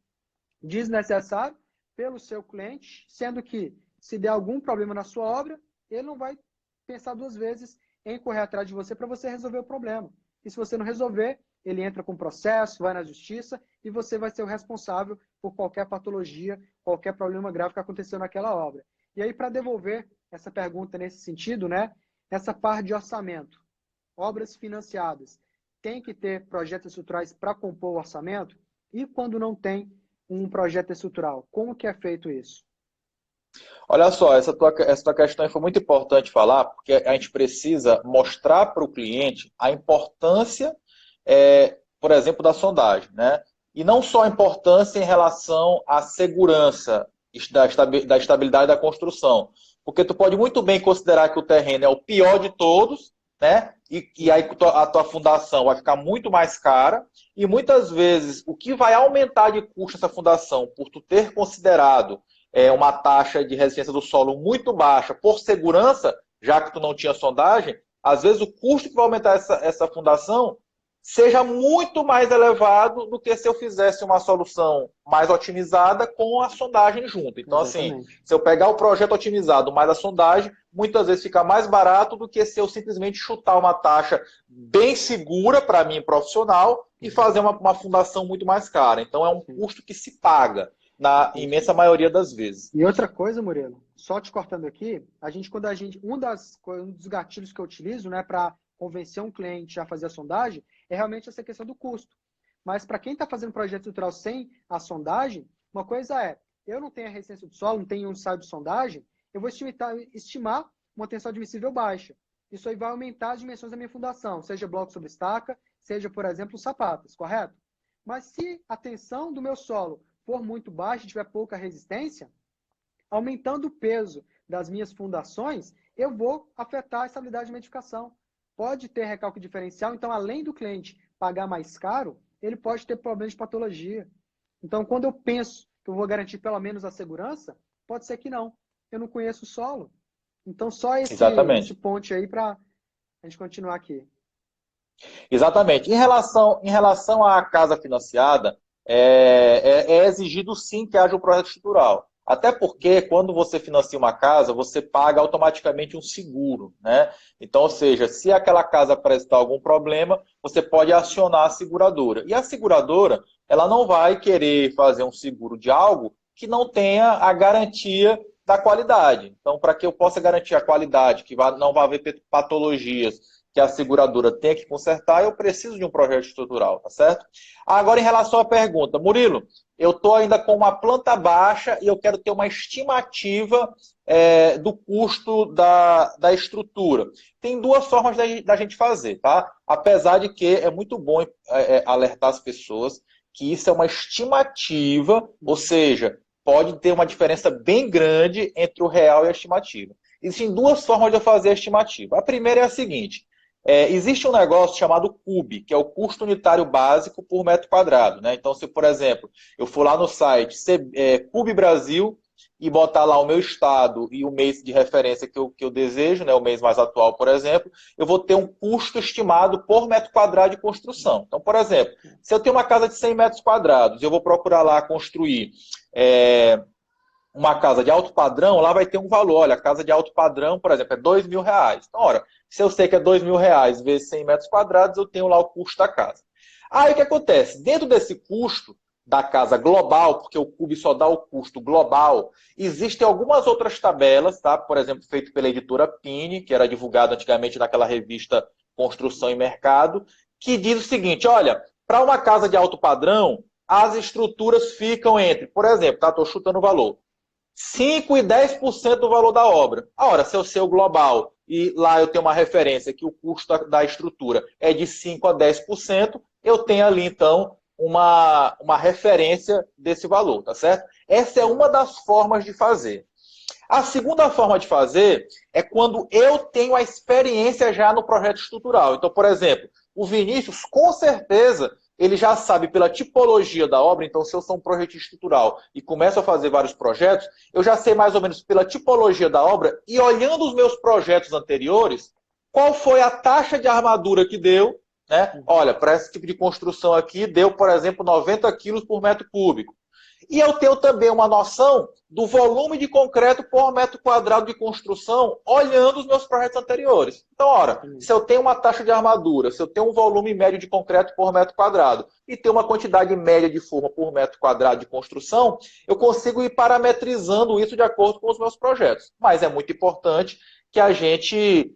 desnecessário pelo seu cliente, sendo que se der algum problema na sua obra, ele não vai pensar duas vezes em correr atrás de você para você resolver o problema. E se você não resolver, ele entra com processo, vai na justiça e você vai ser o responsável por qualquer patologia, qualquer problema grave que aconteceu naquela obra. E aí, para devolver essa pergunta nesse sentido, né? Essa parte de orçamento, obras financiadas, tem que ter projetos estruturais para compor o orçamento? E quando não tem um projeto estrutural, como que é feito isso? Olha só, essa tua questão aí foi muito importante falar, porque a gente precisa mostrar para o cliente a importância, por exemplo, da sondagem, né? E não só a importância em relação à segurança da estabilidade da construção. Porque tu pode muito bem considerar que o terreno é o pior de todos, né? E aí a tua fundação vai ficar muito mais cara. E muitas vezes o que vai aumentar de custo essa fundação, por tu ter considerado uma taxa de resistência do solo muito baixa por segurança, já que tu não tinha sondagem, às vezes o custo que vai aumentar essa fundação seja muito mais elevado do que se eu fizesse uma solução mais otimizada com a sondagem junto. Então, assim, Exatamente. se eu pegar o projeto otimizado mais a sondagem, muitas vezes fica mais barato do que se eu simplesmente chutar uma taxa bem segura para mim profissional e fazer uma fundação muito mais cara. Então, é um Sim, custo que se paga na sim. imensa maioria das vezes. E outra coisa, Murilo, só te cortando aqui, um dos gatilhos que eu utilizo, né, para convencer um cliente a fazer a sondagem é realmente essa questão do custo. Mas para quem está fazendo projeto estrutural sem a sondagem, uma coisa é, eu não tenho a resistência do solo, não tenho um ensaio de sondagem, eu vou estimar uma tensão admissível baixa. Isso aí vai aumentar as dimensões da minha fundação, seja bloco sobre estaca, seja, por exemplo, sapatas, correto? Mas se a tensão do meu solo for muito baixa e tiver pouca resistência, aumentando o peso das minhas fundações, eu vou afetar a estabilidade de uma edificação. Pode ter recalque diferencial, então, além do cliente pagar mais caro, ele pode ter problemas de patologia. Então, quando eu penso que eu vou garantir pelo menos a segurança, pode ser que não. Eu não conheço o solo. Então, só esse Exatamente. ponto aí para a gente continuar aqui. Exatamente. Em relação à casa financiada, é exigido sim que haja um projeto estrutural. Até porque, quando você financia uma casa, você paga automaticamente um seguro, né? Então, ou seja, se aquela casa apresentar algum problema, você pode acionar a seguradora. E a seguradora, ela não vai querer fazer um seguro de algo que não tenha a garantia da qualidade. Então, para que eu possa garantir a qualidade, que não vai haver patologias, que a seguradora tenha que consertar, eu preciso de um projeto estrutural, tá certo? Agora, em relação à pergunta, Murilo, eu estou ainda com uma planta baixa e eu quero ter uma estimativa do custo da estrutura. Tem duas formas da gente fazer, tá? Apesar de que é muito bom alertar as pessoas que isso é uma estimativa, ou seja, pode ter uma diferença bem grande entre o real e a estimativa. Existem duas formas de eu fazer a estimativa. A primeira é a seguinte: existe um negócio chamado CUB, que é o custo unitário básico por metro quadrado, né? Então, se, por exemplo, eu for lá no site CUB Brasil e botar lá o meu estado e o mês de referência que eu desejo, né, o mês mais atual, por exemplo, eu vou ter um custo estimado por metro quadrado de construção. Então, por exemplo, se eu tenho uma casa de 100 metros quadrados e eu vou procurar lá construir uma casa de alto padrão, lá vai ter um valor. Olha, a casa de alto padrão, por exemplo, é R$ 2.000. Então, ora, se eu sei que é R$ 2.000 vezes 100 metros quadrados, eu tenho lá o custo da casa. Aí o que acontece? Dentro desse custo da casa global, porque o CUB só dá o custo global, existem algumas outras tabelas, tá? Por exemplo, feito pela editora Pini, que era divulgado antigamente naquela revista Construção e Mercado, que diz o seguinte: olha, para uma casa de alto padrão, as estruturas ficam entre, por exemplo, tá? Estou chutando o valor, 5% e 10% do valor da obra. Ora, se eu sei o global e lá eu tenho uma referência que o custo da estrutura é de 5% a 10%, eu tenho ali, então, uma referência desse valor, tá certo? Essa é uma das formas de fazer. A segunda forma de fazer é quando eu tenho a experiência já no projeto estrutural. Então, por exemplo, o Vinícius, com certeza, ele já sabe pela tipologia da obra. Então, se eu sou um projeto estrutural e começo a fazer vários projetos, eu já sei mais ou menos pela tipologia da obra e olhando os meus projetos anteriores, qual foi a taxa de armadura que deu, né? Olha, para esse tipo de construção aqui, deu, por exemplo, 90 quilos por metro cúbico. E eu tenho também uma noção do volume de concreto por metro quadrado de construção, olhando os meus projetos anteriores. Então, ora, se eu tenho uma taxa de armadura, se eu tenho um volume médio de concreto por metro quadrado e tenho uma quantidade média de forma por metro quadrado de construção, eu consigo ir parametrizando isso de acordo com os meus projetos. Mas é muito importante que a gente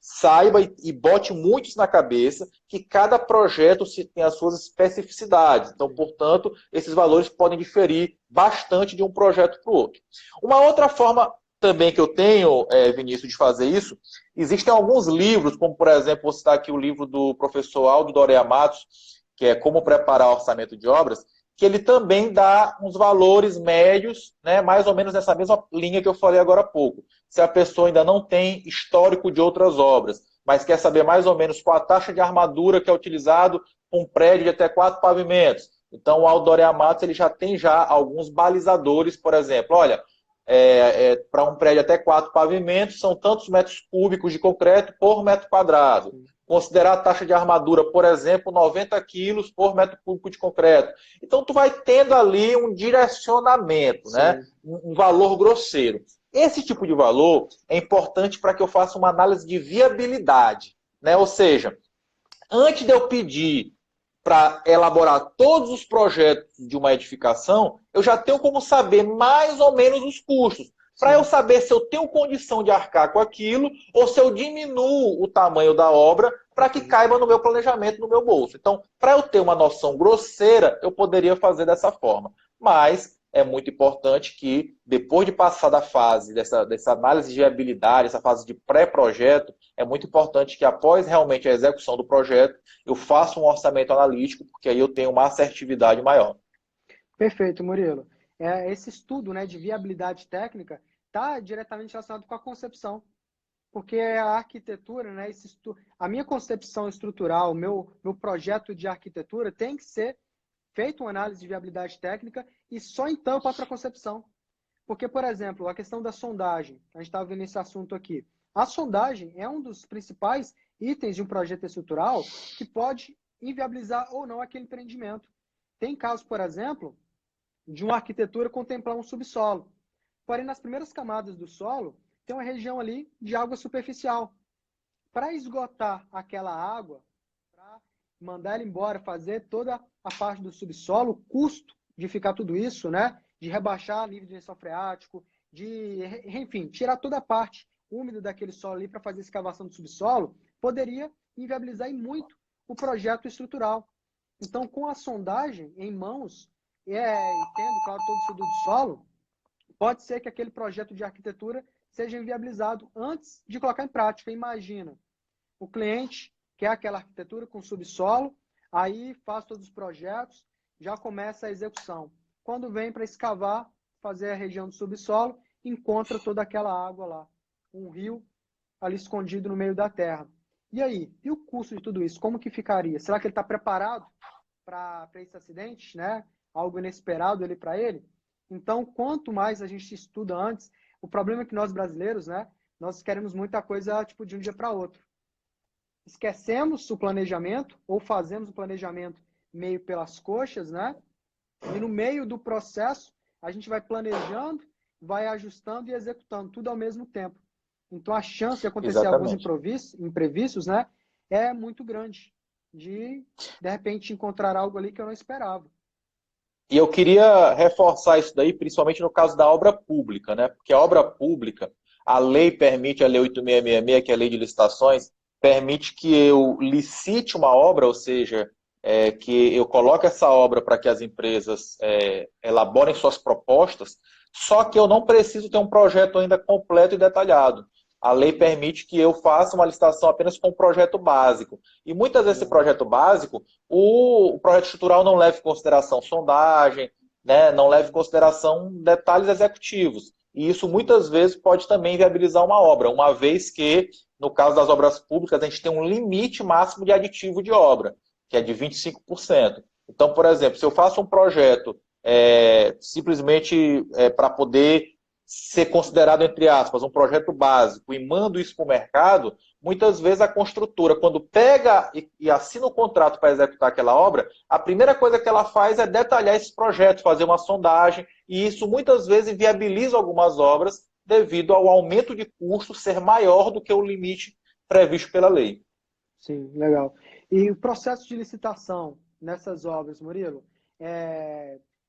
saiba e bote muito isso na cabeça, que cada projeto tem as suas especificidades. Então, portanto, esses valores podem diferir bastante de um projeto para o outro. Uma outra forma também que eu tenho, Vinícius, de fazer isso, existem alguns livros, como, por exemplo, vou citar aqui o livro do professor Aldo Dorea Matos, que é Como Preparar Orçamento de Obras, que ele também dá uns valores médios, né, mais ou menos nessa mesma linha que eu falei agora há pouco. Se a pessoa ainda não tem histórico de outras obras, mas quer saber mais ou menos qual a taxa de armadura que é utilizado para um prédio de até 4 pavimentos. Então, o Aldo Dorea Matos ele já tem alguns balizadores, por exemplo, olha, para um prédio até 4 pavimentos, são tantos metros cúbicos de concreto por metro quadrado. Considerar a taxa de armadura, por exemplo, 90 quilos por metro cúbico de concreto. Então, tu vai tendo ali um direcionamento, né? Um valor grosseiro. Esse tipo de valor é importante para que eu faça uma análise de viabilidade, né? Ou seja, antes de eu pedir para elaborar todos os projetos de uma edificação, eu já tenho como saber mais ou menos os custos. para eu saber se eu tenho condição de arcar com aquilo ou se eu diminuo o tamanho da obra para que caiba no meu planejamento, no meu bolso. Então, para eu ter uma noção grosseira, eu poderia fazer dessa forma. Mas é muito importante que, depois de passar da fase dessa análise de viabilidade, essa fase de pré-projeto, é muito importante que, após realmente a execução do projeto, eu faça um orçamento analítico, porque aí eu tenho uma assertividade maior. Perfeito, Murilo. Esse estudo, né, de viabilidade técnica está diretamente relacionado com a concepção, porque a arquitetura, né, a minha concepção estrutural, meu projeto de arquitetura tem que ser feito uma análise de viabilidade técnica e só então eu passo para a concepção. Porque, por exemplo, a questão da sondagem, a gente estava vendo esse assunto aqui. A sondagem é um dos principais itens de um projeto estrutural que pode inviabilizar ou não aquele empreendimento. Tem casos, por exemplo, de uma arquitetura contemplar um subsolo. Porém, nas primeiras camadas do solo, tem uma região ali de água superficial. Para esgotar aquela água, para mandar ela embora, fazer toda a parte do subsolo, o custo de ficar tudo isso, né? De rebaixar nível de lençol freático, enfim, tirar toda a parte úmida daquele solo ali para fazer a escavação do subsolo, poderia inviabilizar muito o projeto estrutural. Então, com a sondagem em mãos, e tendo, claro, todo o estudo do solo, pode ser que aquele projeto de arquitetura seja inviabilizado antes de colocar em prática. Imagina, o cliente quer aquela arquitetura com subsolo, aí faz todos os projetos, já começa a execução. Quando vem para escavar, fazer a região do subsolo, encontra toda aquela água lá, um rio ali escondido no meio da terra. E aí? E o custo de tudo isso? Como que ficaria? Será que ele está preparado para esse acidente, né? Algo inesperado ali para ele? Então, quanto mais a gente estuda antes, o problema é que nós brasileiros, né? Nós queremos muita coisa tipo de um dia para outro. Esquecemos o planejamento ou fazemos o planejamento meio pelas coxas, né? E no meio do processo, a gente vai planejando, vai ajustando e executando tudo ao mesmo tempo. Então, a chance de acontecer alguns Exatamente. imprevistos, né, é muito grande. De repente, encontrar algo ali que eu não esperava. E eu queria reforçar isso daí, principalmente no caso da obra pública, né? Porque a obra pública, a lei permite, a Lei 8666, que é a lei de licitações, permite que eu licite uma obra, ou seja, que eu coloque essa obra para que as empresas elaborem suas propostas, só que eu não preciso ter um projeto ainda completo e detalhado. A lei permite que eu faça uma licitação apenas com um projeto básico. E muitas vezes esse projeto básico, o projeto estrutural não leva em consideração sondagem, né, não leva em consideração detalhes executivos. E isso muitas vezes pode também viabilizar uma obra, uma vez que, no caso das obras públicas, a gente tem um limite máximo de aditivo de obra, que é de 25%. Então, por exemplo, se eu faço um projeto simplesmente para poder ser considerado, entre aspas, um projeto básico e mando isso para o mercado, muitas vezes a construtora, quando pega e assina o contrato para executar aquela obra, a primeira coisa que ela faz é detalhar esse projeto, fazer uma sondagem, e isso muitas vezes viabiliza algumas obras devido ao aumento de custo ser maior do que o limite previsto pela lei. Sim, legal. E o processo de licitação nessas obras, Murilo,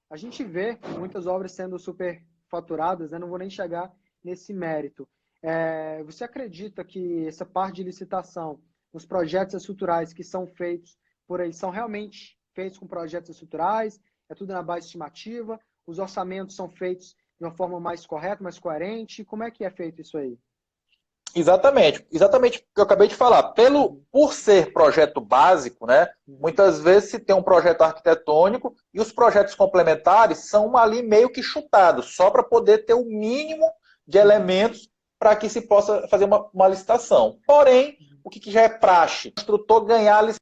a gente vê muitas obras sendo superfaturadas, né? Não vou nem chegar nesse mérito. Você acredita que essa parte de licitação, os projetos estruturais que são feitos por aí, são realmente feitos com projetos estruturais? É tudo na base estimativa? Os orçamentos são feitos de uma forma mais correta, mais coerente? Como é que é feito isso aí? Exatamente o que eu acabei de falar. Por ser projeto básico, né, muitas vezes se tem um projeto arquitetônico e os projetos complementares são ali meio que chutados, só para poder ter o mínimo de elementos para que se possa fazer uma licitação. Porém, o que já é praxe? O construtor ganhar a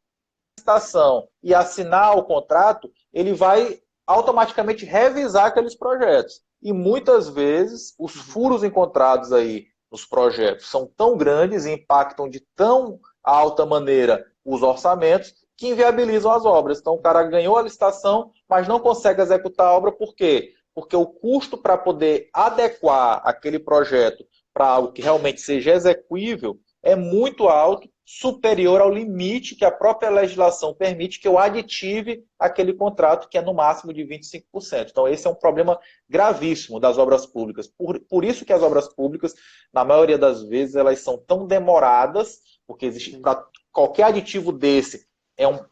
licitação e assinar o contrato, ele vai automaticamente revisar aqueles projetos. E muitas vezes os furos encontrados aí os projetos são tão grandes e impactam de tão alta maneira os orçamentos que inviabilizam as obras. Então o cara ganhou a licitação, mas não consegue executar a obra. Por quê? Porque o custo para poder adequar aquele projeto para algo que realmente seja execuível é muito alto superior ao limite que a própria legislação permite que eu aditive aquele contrato, que é no máximo de 25%. Então, esse é um problema gravíssimo das obras públicas. Por isso que as obras públicas, na maioria das vezes, elas são tão demoradas, porque existe para qualquer aditivo desse,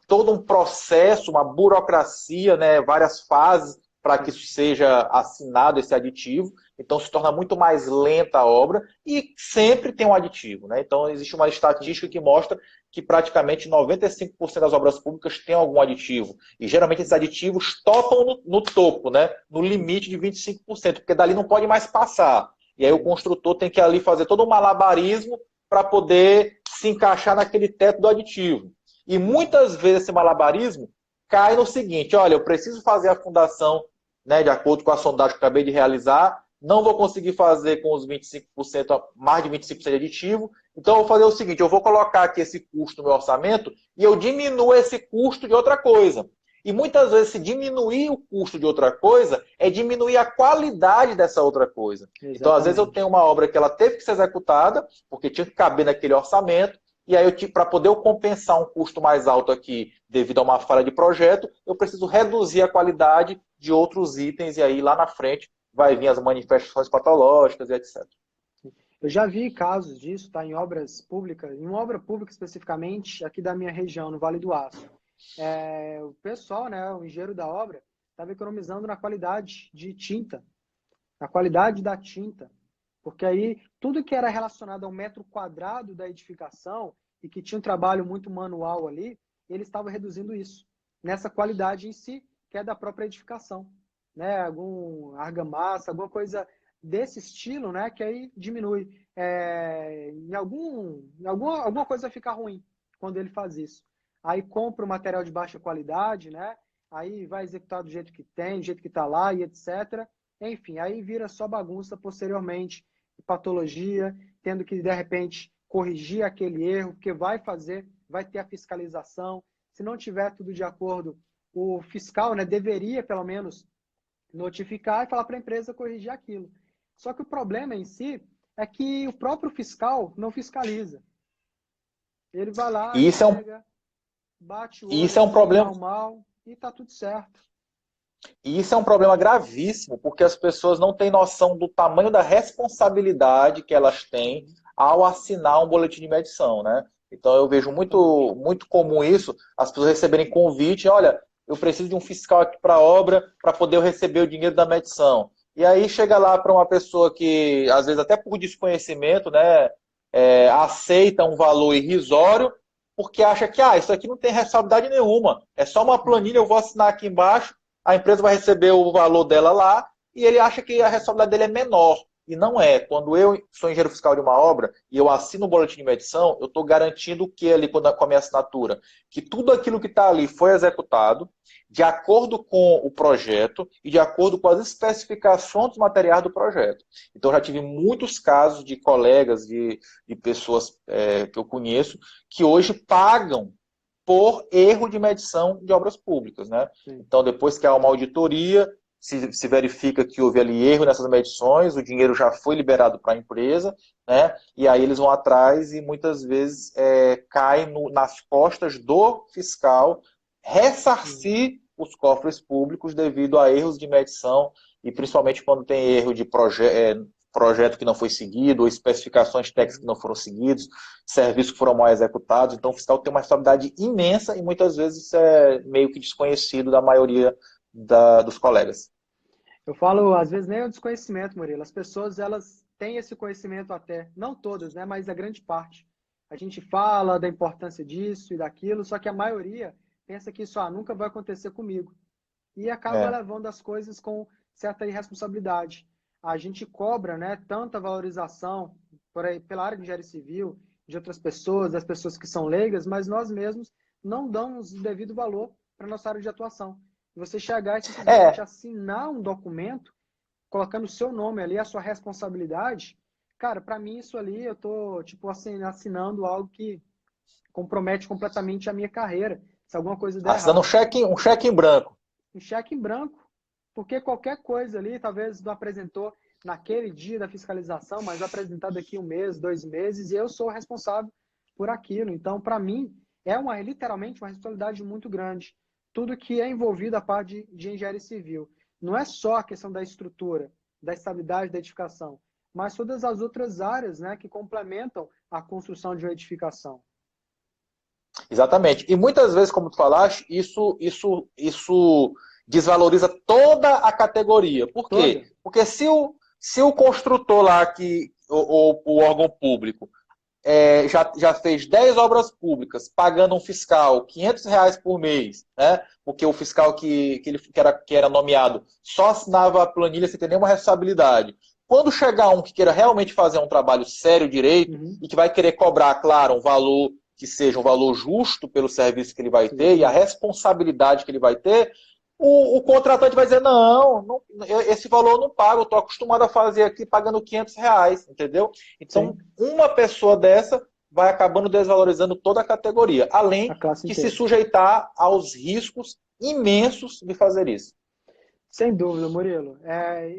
todo um processo, uma burocracia, né, várias fases para que seja assinado esse aditivo. Então se torna muito mais lenta a obra e sempre tem um aditivo, né? Então existe uma estatística que mostra que praticamente 95% das obras públicas têm algum aditivo. E geralmente esses aditivos topam no topo, né? No limite de 25%, porque dali não pode mais passar. E aí o construtor tem que ali fazer todo um malabarismo para poder se encaixar naquele teto do aditivo. E muitas vezes esse malabarismo cai no seguinte: olha, eu preciso fazer a fundação, né, de acordo com a sondagem que eu acabei de realizar, não vou conseguir fazer com os 25%, mais de 25% de aditivo, então eu vou fazer o seguinte: eu vou colocar aqui esse custo no meu orçamento e eu diminuo esse custo de outra coisa. E muitas vezes, se diminuir o custo de outra coisa, é diminuir a qualidade dessa outra coisa. Exatamente. Então, às vezes, eu tenho uma obra que ela teve que ser executada, porque tinha que caber naquele orçamento, e aí, para poder eu compensar um custo mais alto aqui, devido a uma falha de projeto, eu preciso reduzir a qualidade de outros itens, e aí lá na frente vai vir as manifestações patológicas e etc. Eu já vi casos disso, tá, em obras públicas, em uma obra pública especificamente, aqui da minha região, no Vale do Aço. O pessoal, né, o engenheiro da obra, estava economizando na qualidade de tinta, na qualidade da tinta, porque aí tudo que era relacionado ao metro quadrado da edificação e que tinha um trabalho muito manual ali, ele estava reduzindo isso, nessa qualidade em si, que é da própria edificação, né, algum argamassa, alguma coisa desse estilo, né, que aí diminui. Alguma coisa fica ruim quando ele faz isso. Aí compra o material de baixa qualidade, né, aí vai executar do jeito que tem, do jeito que está lá e etc. Enfim, aí vira só bagunça posteriormente, patologia, tendo que, de repente, corrigir aquele erro, porque vai ter a fiscalização. Se não tiver tudo de acordo, o fiscal, né, deveria, pelo menos, notificar e falar para a empresa corrigir aquilo. Só que o problema em si é que o próprio fiscal não fiscaliza. Ele vai lá, E pega, bate o olho, isso é um assim, problema. mal, e tá tudo certo. E isso é um problema gravíssimo, porque as pessoas não têm noção do tamanho da responsabilidade que elas têm ao assinar um boletim de medição, né? Então eu vejo muito, muito comum isso, as pessoas receberem convite: olha, eu preciso de um fiscal aqui para a obra para poder eu receber o dinheiro da medição. E aí chega lá para uma pessoa que, às vezes até por desconhecimento, né, aceita um valor irrisório, porque acha que isso aqui não tem responsabilidade nenhuma, é só uma planilha, eu vou assinar aqui embaixo, a empresa vai receber o valor dela lá e ele acha que a responsabilidade dele é menor. E não é. Quando eu sou engenheiro fiscal de uma obra e eu assino o boletim de medição, eu estou garantindo o que ali com a minha assinatura? Que tudo aquilo que está ali foi executado de acordo com o projeto e de acordo com as especificações dos materiais do projeto. Então, já tive muitos casos de colegas, de pessoas que eu conheço, que hoje pagam por erro de medição de obras públicas, né? Então, depois que há uma auditoria, se verifica que houve ali erro nessas medições, o dinheiro já foi liberado para a empresa, né? E aí eles vão atrás e muitas vezes cai nas costas do fiscal ressarcir os cofres públicos devido a erros de medição e principalmente quando tem erro de projeto que não foi seguido, ou especificações técnicas que não foram seguidas, serviços que foram mal executados. Então o fiscal tem uma responsabilidade imensa e muitas vezes isso é meio que desconhecido da maioria dos colegas. Eu falo, às vezes, nem é o desconhecimento, Murilo. As pessoas, elas têm esse conhecimento até, não todas, né, mas a grande parte. A gente fala da importância disso e daquilo, só que a maioria pensa que isso nunca vai acontecer comigo. E acaba levando as coisas com certa irresponsabilidade. A gente cobra, né, tanta valorização pela área de engenharia civil, de outras pessoas, das pessoas que são leigas, mas nós mesmos não damos o devido valor para a nossa área de atuação. Você chegar e simplesmente assinar um documento, colocando o seu nome ali, a sua responsabilidade, cara, para mim isso ali, eu tô, tipo, assim, assinando algo que compromete completamente a minha carreira. Se alguma coisa der Assinando errado. um cheque em branco. Um cheque em branco. Porque qualquer coisa ali, talvez não apresentou naquele dia da fiscalização, mas apresentar daqui 1 mês, 2 meses, e eu sou o responsável por aquilo. Então, para mim, literalmente uma responsabilidade muito grande. Tudo que é envolvido a parte de engenharia civil. Não é só a questão da estrutura, da estabilidade da edificação, mas todas as outras áreas, né, que complementam a construção de uma edificação. Exatamente. E muitas vezes, como tu falaste, isso desvaloriza toda a categoria. Por Toda? quê? Porque se o construtor lá, ou o órgão público, já fez 10 obras públicas, pagando um fiscal R$ 500 por mês, né? Porque o fiscal que era nomeado só assinava a planilha sem ter nenhuma responsabilidade. Quando chegar um que queira realmente fazer um trabalho sério, direito, Uhum. e que vai querer cobrar, claro, um valor que seja um valor justo pelo serviço que ele vai ter e a Exatamente. responsabilidade que ele vai ter, o contratante vai dizer, não, esse valor eu não pago, eu estou acostumado a fazer aqui pagando R$ 500, entendeu? Então, Sim, uma pessoa dessa vai acabando desvalorizando toda a categoria, a além classe de se inteira. sujeitar aos riscos imensos de fazer isso. Sem dúvida, Murilo.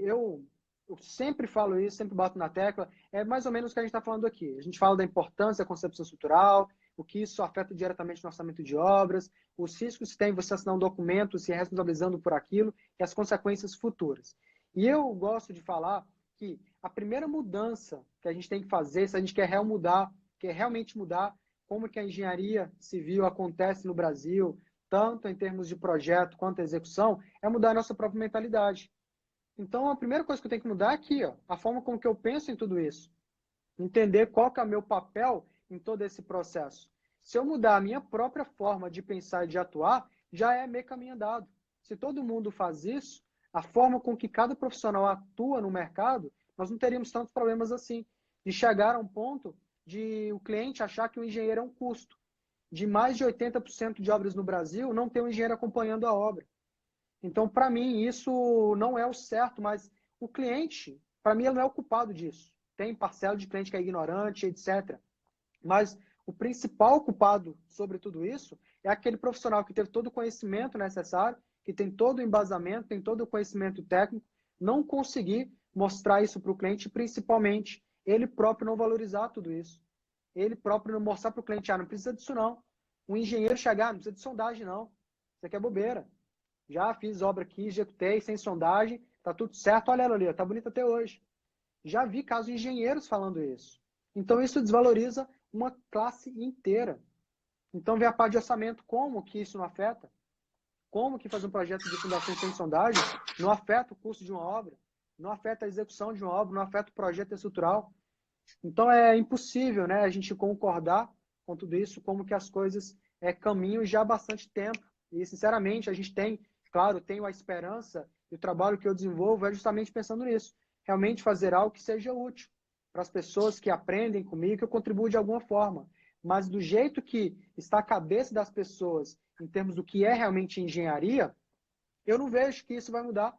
Eu sempre falo isso, sempre bato na tecla. É mais ou menos o que a gente está falando aqui. A gente fala da importância da concepção estrutural, o que isso afeta diretamente no orçamento de obras, os riscos que tem você assinar um documento se responsabilizando por aquilo e as consequências futuras. E eu gosto de falar que a primeira mudança que a gente tem que fazer, se a gente quer realmente mudar como que a engenharia civil acontece no Brasil, tanto em termos de projeto quanto execução, é mudar a nossa própria mentalidade. Então, a primeira coisa que eu tenho que mudar é aqui, ó, a forma como que eu penso em tudo isso. Entender qual que é o meu papel em todo esse processo. Se eu mudar a minha própria forma de pensar e de atuar, já é meio caminho andado. Se todo mundo faz isso, a forma com que cada profissional atua no mercado, nós não teríamos tantos problemas assim. De chegar a um ponto de o cliente achar que o engenheiro é um custo. De mais de 80% de obras no Brasil, não tem um engenheiro acompanhando a obra. Então, para mim, isso não é o certo, mas o cliente, para mim, ele não é o culpado disso. Tem parcela de cliente que é ignorante, etc. Mas o principal culpado sobre tudo isso é aquele profissional que teve todo o conhecimento necessário, que tem todo o embasamento, tem todo o conhecimento técnico, não conseguir mostrar isso para o cliente, principalmente ele próprio não valorizar tudo isso. Ele próprio não mostrar para o cliente, não precisa disso não. Um engenheiro chegar, não precisa de sondagem não. Isso aqui é bobeira. Já fiz obra aqui, executei sem sondagem, tá tudo certo, olha ela ali, tá bonita até hoje. Já vi casos de engenheiros falando isso. Então isso desvaloriza uma classe inteira. Então vem a parte de orçamento, como que isso não afeta? Como que fazer um projeto de fundação sem sondagem não afeta o custo de uma obra, não afeta a execução de uma obra, não afeta o projeto estrutural. Então é impossível, né, a gente concordar com tudo isso, como que as coisas caminham já há bastante tempo. E, sinceramente, a gente tem, claro, tenho a esperança e o trabalho que eu desenvolvo é justamente pensando nisso. Realmente fazer algo que seja útil para as pessoas que aprendem comigo, que eu contribuo de alguma forma. Mas do jeito que está a cabeça das pessoas em termos do que é realmente engenharia, eu não vejo que isso vai mudar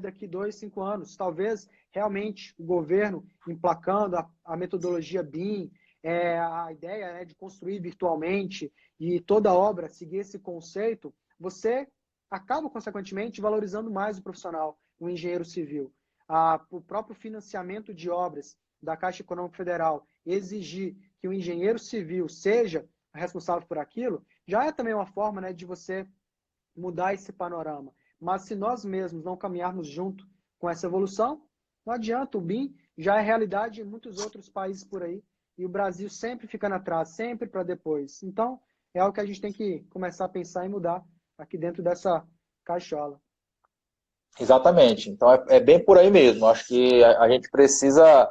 daqui 2, 5 anos. Talvez realmente o governo emplacando a metodologia BIM, a ideia de construir virtualmente e toda obra seguir esse conceito, você acaba, consequentemente, valorizando mais o profissional, o engenheiro civil. O próprio financiamento de obras da Caixa Econômica Federal exigir que o engenheiro civil seja responsável por aquilo, já é também uma forma, né, de você mudar esse panorama. Mas se nós mesmos não caminharmos junto com essa evolução, não adianta. O BIM já é realidade em muitos outros países por aí. E o Brasil sempre ficando atrás, sempre para depois. Então, é algo que a gente tem que começar a pensar e mudar aqui dentro dessa caixola. Exatamente. Então é bem por aí mesmo. Acho que a gente precisa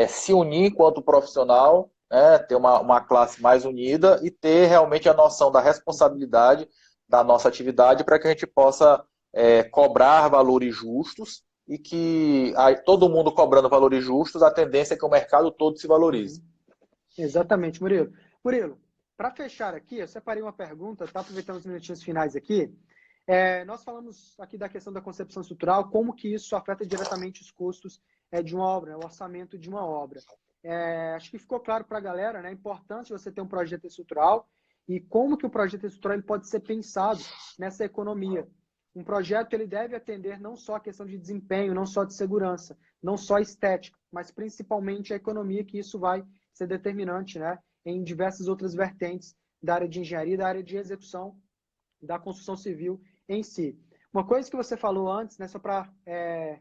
se unir enquanto profissional, né, ter uma classe mais unida e ter realmente a noção da responsabilidade da nossa atividade para que a gente possa cobrar valores justos e que todo mundo cobrando valores justos, a tendência é que o mercado todo se valorize. Uhum. Exatamente, Murilo. Murilo, para fechar aqui, eu separei uma pergunta, tá? Aproveitando os minutinhos finais aqui. Nós falamos aqui da questão da concepção estrutural, como que isso afeta diretamente os custos de uma obra, o orçamento de uma obra. Acho que ficou claro para a galera, né, a importância de você ter um projeto estrutural e como que o projeto estrutural ele pode ser pensado nessa economia. Um projeto ele deve atender não só a questão de desempenho, não só de segurança, não só estética, mas principalmente a economia, que isso vai ser determinante, né, em diversas outras vertentes da área de engenharia, da área de execução da construção civil em si. Uma coisa que você falou antes, né, só para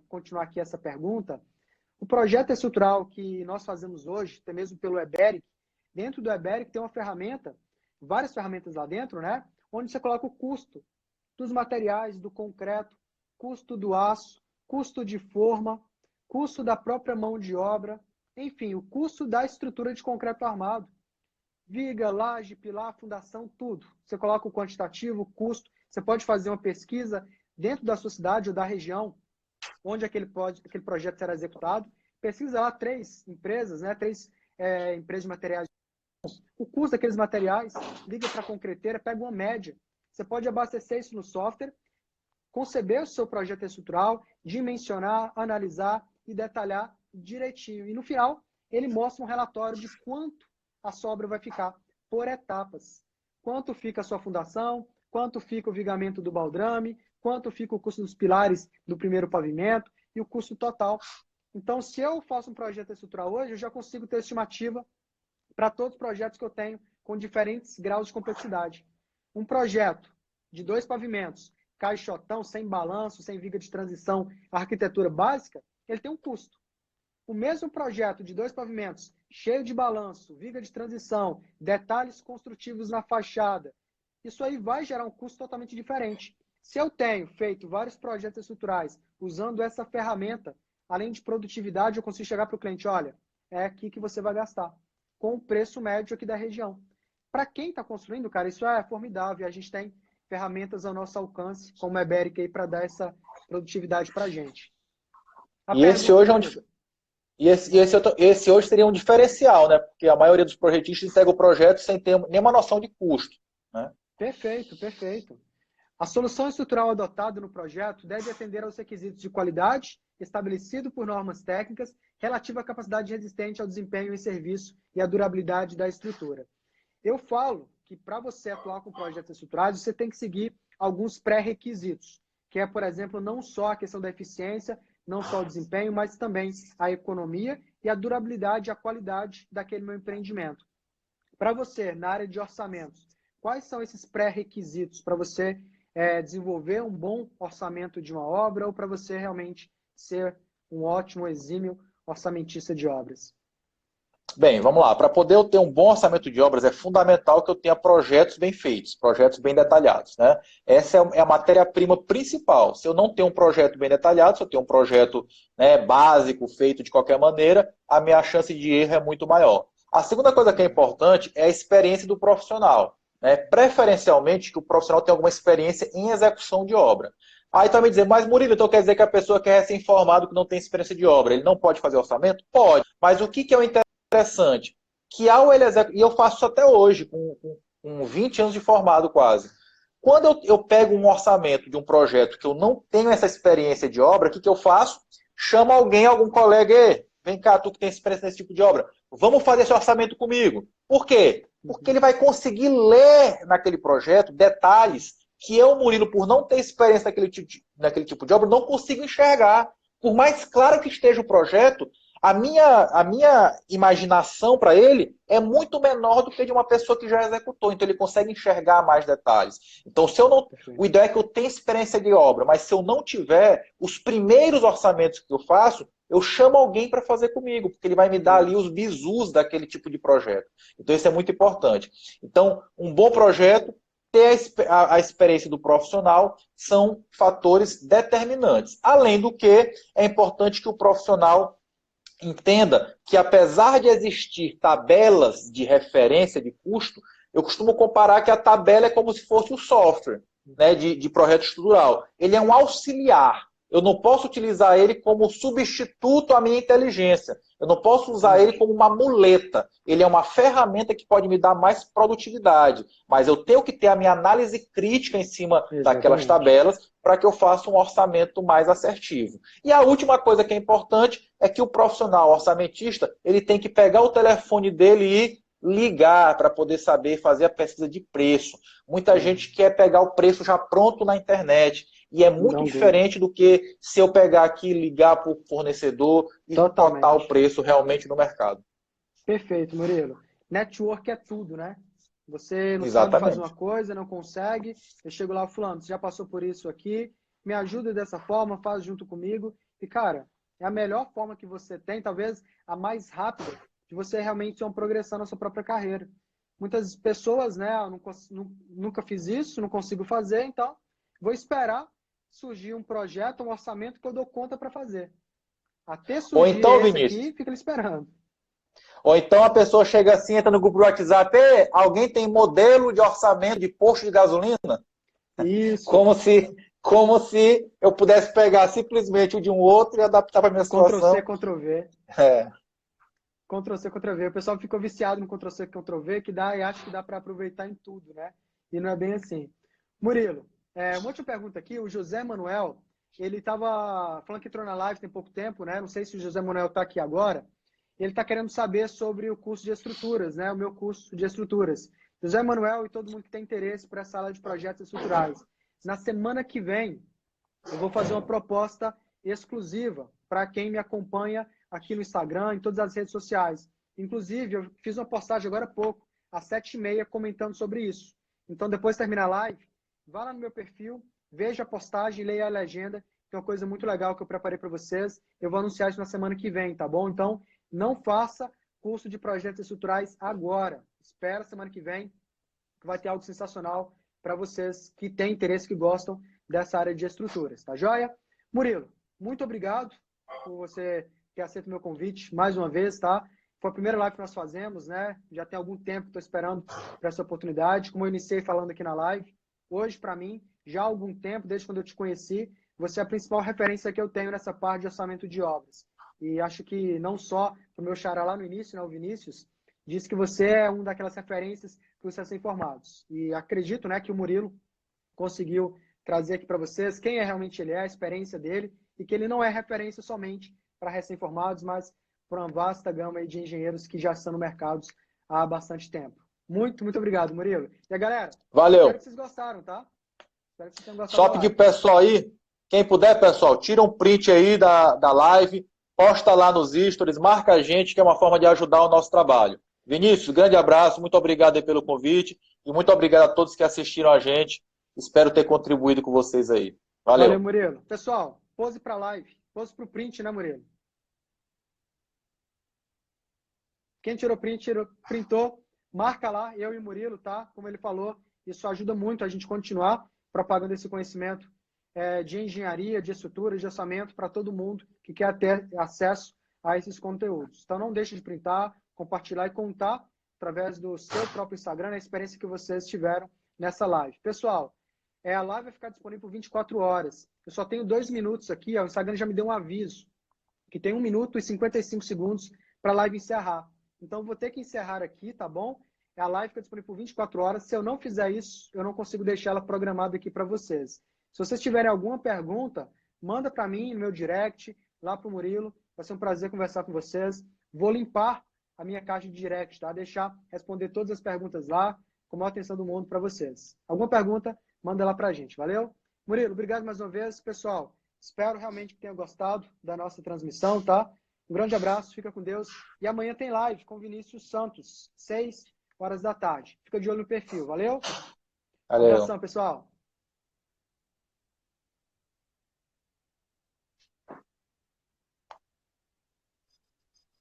continuar aqui essa pergunta, o projeto estrutural que nós fazemos hoje, até mesmo pelo Eberic, dentro do Eberic tem uma ferramenta, várias ferramentas lá dentro, né, onde você coloca o custo dos materiais, do concreto, custo do aço, custo de forma, custo da própria mão de obra, enfim, o custo da estrutura de concreto armado. Viga, laje, pilar, fundação, tudo. Você coloca o quantitativo, o custo. Você pode fazer uma pesquisa dentro da sua cidade ou da região onde aquele projeto será executado. Pesquisa lá 3 empresas, né? 3 empresas de materiais. O custo daqueles materiais, liga para a concreteira, pega uma média. Você pode abastecer isso no software, conceber o seu projeto estrutural, dimensionar, analisar e detalhar direitinho. E no final, ele mostra um relatório de quanto a sua obra vai ficar por etapas. Quanto fica a sua fundação, quanto fica o vigamento do baldrame, quanto fica o custo dos pilares do primeiro pavimento e o custo total. Então, se eu faço um projeto estrutural hoje, eu já consigo ter estimativa para todos os projetos que eu tenho com diferentes graus de complexidade. Um projeto de 2 pavimentos, caixotão, sem balanço, sem viga de transição, arquitetura básica, ele tem um custo. O mesmo projeto de 2 pavimentos, cheio de balanço, viga de transição, detalhes construtivos na fachada, isso aí vai gerar um custo totalmente diferente. Se eu tenho feito vários projetos estruturais usando essa ferramenta, além de produtividade, eu consigo chegar para o cliente, olha, é aqui que você vai gastar, com o preço médio aqui da região. Para quem está construindo, cara, isso é formidável. A gente tem ferramentas ao nosso alcance, como a Eberic, para dar essa produtividade para a gente. Esse hoje seria um diferencial, né? Porque a maioria dos projetistas entrega o projeto sem ter nenhuma noção de custo, né? Perfeito, perfeito. A solução estrutural adotada no projeto deve atender aos requisitos de qualidade estabelecido por normas técnicas relativa à capacidade resistente ao desempenho em serviço e à durabilidade da estrutura. Eu falo que para você atuar com projetos estruturados, você tem que seguir alguns pré-requisitos, que é, por exemplo, não só a questão da eficiência, não só o desempenho, mas também a economia e a durabilidade e a qualidade daquele meu empreendimento. Para você, na área de orçamentos, quais são esses pré-requisitos para você desenvolver um bom orçamento de uma obra ou para você realmente ser um ótimo, exímio orçamentista de obras? Bem, vamos lá. Para poder eu ter um bom orçamento de obras, é fundamental que eu tenha projetos bem feitos, projetos bem detalhados, né? Essa é a matéria-prima principal. Se eu não tenho um projeto bem detalhado, se eu tenho um projeto, né, básico, feito de qualquer maneira, a minha chance de erro é muito maior. A segunda coisa que é importante é a experiência do profissional, né? Preferencialmente que o profissional tenha alguma experiência em execução de obra. Aí tu vai me dizer, mas Murilo, então quer dizer que a pessoa que é recém-formado, que não tem experiência de obra, ele não pode fazer orçamento? Pode. Mas o que é o interessante? Que ao ele executar, e eu faço isso até hoje, com 20 anos de formado quase. Quando eu pego um orçamento de um projeto que eu não tenho essa experiência de obra, o que eu faço? Chamo alguém, algum colega, vem cá, tu que tem experiência nesse tipo de obra, vamos fazer esse orçamento comigo. Por quê? Porque ele vai conseguir ler naquele projeto detalhes que eu, Murilo, por não ter experiência naquele tipo de obra, não consigo enxergar. Por mais claro que esteja o projeto, a minha imaginação para ele é muito menor do que de uma pessoa que já executou. Então ele consegue enxergar mais detalhes. Então, se eu não, o ideal é que eu tenha experiência de obra, mas se eu não tiver os primeiros orçamentos que eu faço, eu chamo alguém para fazer comigo, porque ele vai me dar ali os bizus daquele tipo de projeto. Então isso é muito importante. Então, um bom projeto, ter a experiência do profissional são fatores determinantes. Além do que, é importante que o profissional entenda que, apesar de existir tabelas de referência de custo, eu costumo comparar que a tabela é como se fosse o software, né, de projeto estrutural. Ele é um auxiliar. Eu não posso utilizar ele como substituto à minha inteligência. Eu não posso usar ele como uma muleta. Ele é uma ferramenta que pode me dar mais produtividade. Mas eu tenho que ter a minha análise crítica em cima daquelas tabelas para que eu faça um orçamento mais assertivo. E a última coisa que é importante é que o profissional orçamentista ele tem que pegar o telefone dele e ligar para poder saber fazer a pesquisa de preço. Muita gente quer pegar o preço já pronto na internet. E é muito diferente do que se eu pegar aqui, ligar para o fornecedor e cotar o preço realmente no mercado. Perfeito, Murilo. network é tudo, né? Você não sabe fazer uma Exatamente. coisa, não consegue, eu chego lá, fulano, você já passou por isso aqui, me ajuda dessa forma, faz junto comigo. E, cara, é a melhor forma que você tem, talvez a mais rápida, de você realmente ter uma progressão na sua própria carreira. Muitas pessoas, né, eu nunca fiz isso, não consigo fazer, então vou esperar surgir um projeto, um orçamento que eu dou conta para fazer. Até Ou surgir então, esse aqui, Vinícius, fica esperando. ou então a pessoa chega assim, entra no grupo do WhatsApp, "Ei, alguém tem modelo de orçamento de posto de gasolina?" Isso. Como se, como se eu pudesse pegar simplesmente o de um outro e adaptar para a minha Ctrl C, situação. Ctrl V. É. Ctrl C, Ctrl V. O pessoal ficou viciado no Ctrl C, Ctrl V, que dá e acha que dá para aproveitar em tudo, né? E não é bem assim. Murilo, uma última pergunta aqui. O José Manuel, ele estava falando que entrou na live tem pouco tempo, né? Não sei se o José Manuel está aqui agora. Ele está querendo saber sobre o curso de estruturas, né? O meu curso de estruturas. José Manuel e todo mundo que tem interesse para essa sala de projetos estruturais. Na semana que vem, eu vou fazer uma proposta exclusiva para quem me acompanha aqui no Instagram, em todas as redes sociais. Inclusive, eu fiz uma postagem agora há pouco, às 7h30, comentando sobre isso. Então, depois de terminar a live, vá lá no meu perfil, veja a postagem, leia a legenda, que é uma coisa muito legal que eu preparei para vocês. Eu vou anunciar isso na semana que vem, tá bom? Então, não faça curso de projetos estruturais agora. Espera semana que vem, que vai ter algo sensacional para vocês que têm interesse, que gostam dessa área de estruturas, tá joia? Murilo, muito obrigado por você ter aceito o meu convite mais uma vez, tá? Foi a primeira live que nós fazemos, né? Já tem algum tempo que estou esperando para essa oportunidade. Como eu iniciei falando aqui na live, hoje, para mim, já há algum tempo, desde quando eu te conheci, você é a principal referência que eu tenho nessa parte de orçamento de obras. E acho que não só o meu xará lá no início, né, o Vinícius, disse que você é uma daquelas referências para os recém-formados. E acredito, né, que o Murilo conseguiu trazer aqui para vocês quem é realmente ele é, a experiência dele, e que ele não é referência somente para recém-formados, mas para uma vasta gama aí de engenheiros que já estão no mercado há bastante tempo. Muito, muito obrigado, Murilo. E a galera, espero Valeu. que vocês gostaram, tá? Espero que vocês tenham gostado Só da pedir live. pro pessoal aí, quem puder, pessoal, tira um print aí da live, posta lá nos stories, marca a gente, que é uma forma de ajudar o nosso trabalho. Vinícius, grande abraço, muito obrigado aí pelo convite e muito obrigado a todos que assistiram a gente. Espero ter contribuído com vocês aí. Valeu, Valeu. Murilo. Pessoal, pose para a live, pose para o print, né, Murilo? Quem tirou print, printou, marca lá, eu e o Murilo, tá? Como ele falou, isso ajuda muito a gente continuar propagando esse conhecimento de engenharia, de estrutura, de orçamento para todo mundo que quer ter acesso a esses conteúdos. Então não deixe de printar, compartilhar e contar através do seu próprio Instagram a experiência que vocês tiveram nessa live. Pessoal, a live vai ficar disponível por 24 horas. Eu só tenho 2 minutos aqui, ó, o Instagram já me deu um aviso que tem 1 minuto e 55 segundos para a live encerrar. Então, vou ter que encerrar aqui, tá bom? A live fica disponível por 24 horas. Se eu não fizer isso, eu não consigo deixar ela programada aqui para vocês. Se vocês tiverem alguma pergunta, manda para mim no meu direct, lá para o Murilo. Vai ser um prazer conversar com vocês. Vou limpar a minha caixa de direct, tá? Deixar responder todas as perguntas lá, com a maior atenção do mundo para vocês. Alguma pergunta, manda lá para a gente, valeu? Murilo, obrigado mais uma vez. Pessoal, espero realmente que tenham gostado da nossa transmissão, tá? Um grande abraço, fica com Deus. E amanhã tem live com Vinícius Santos, 6 horas da tarde. Fica de olho no perfil, valeu? Um Valeu. abração, pessoal.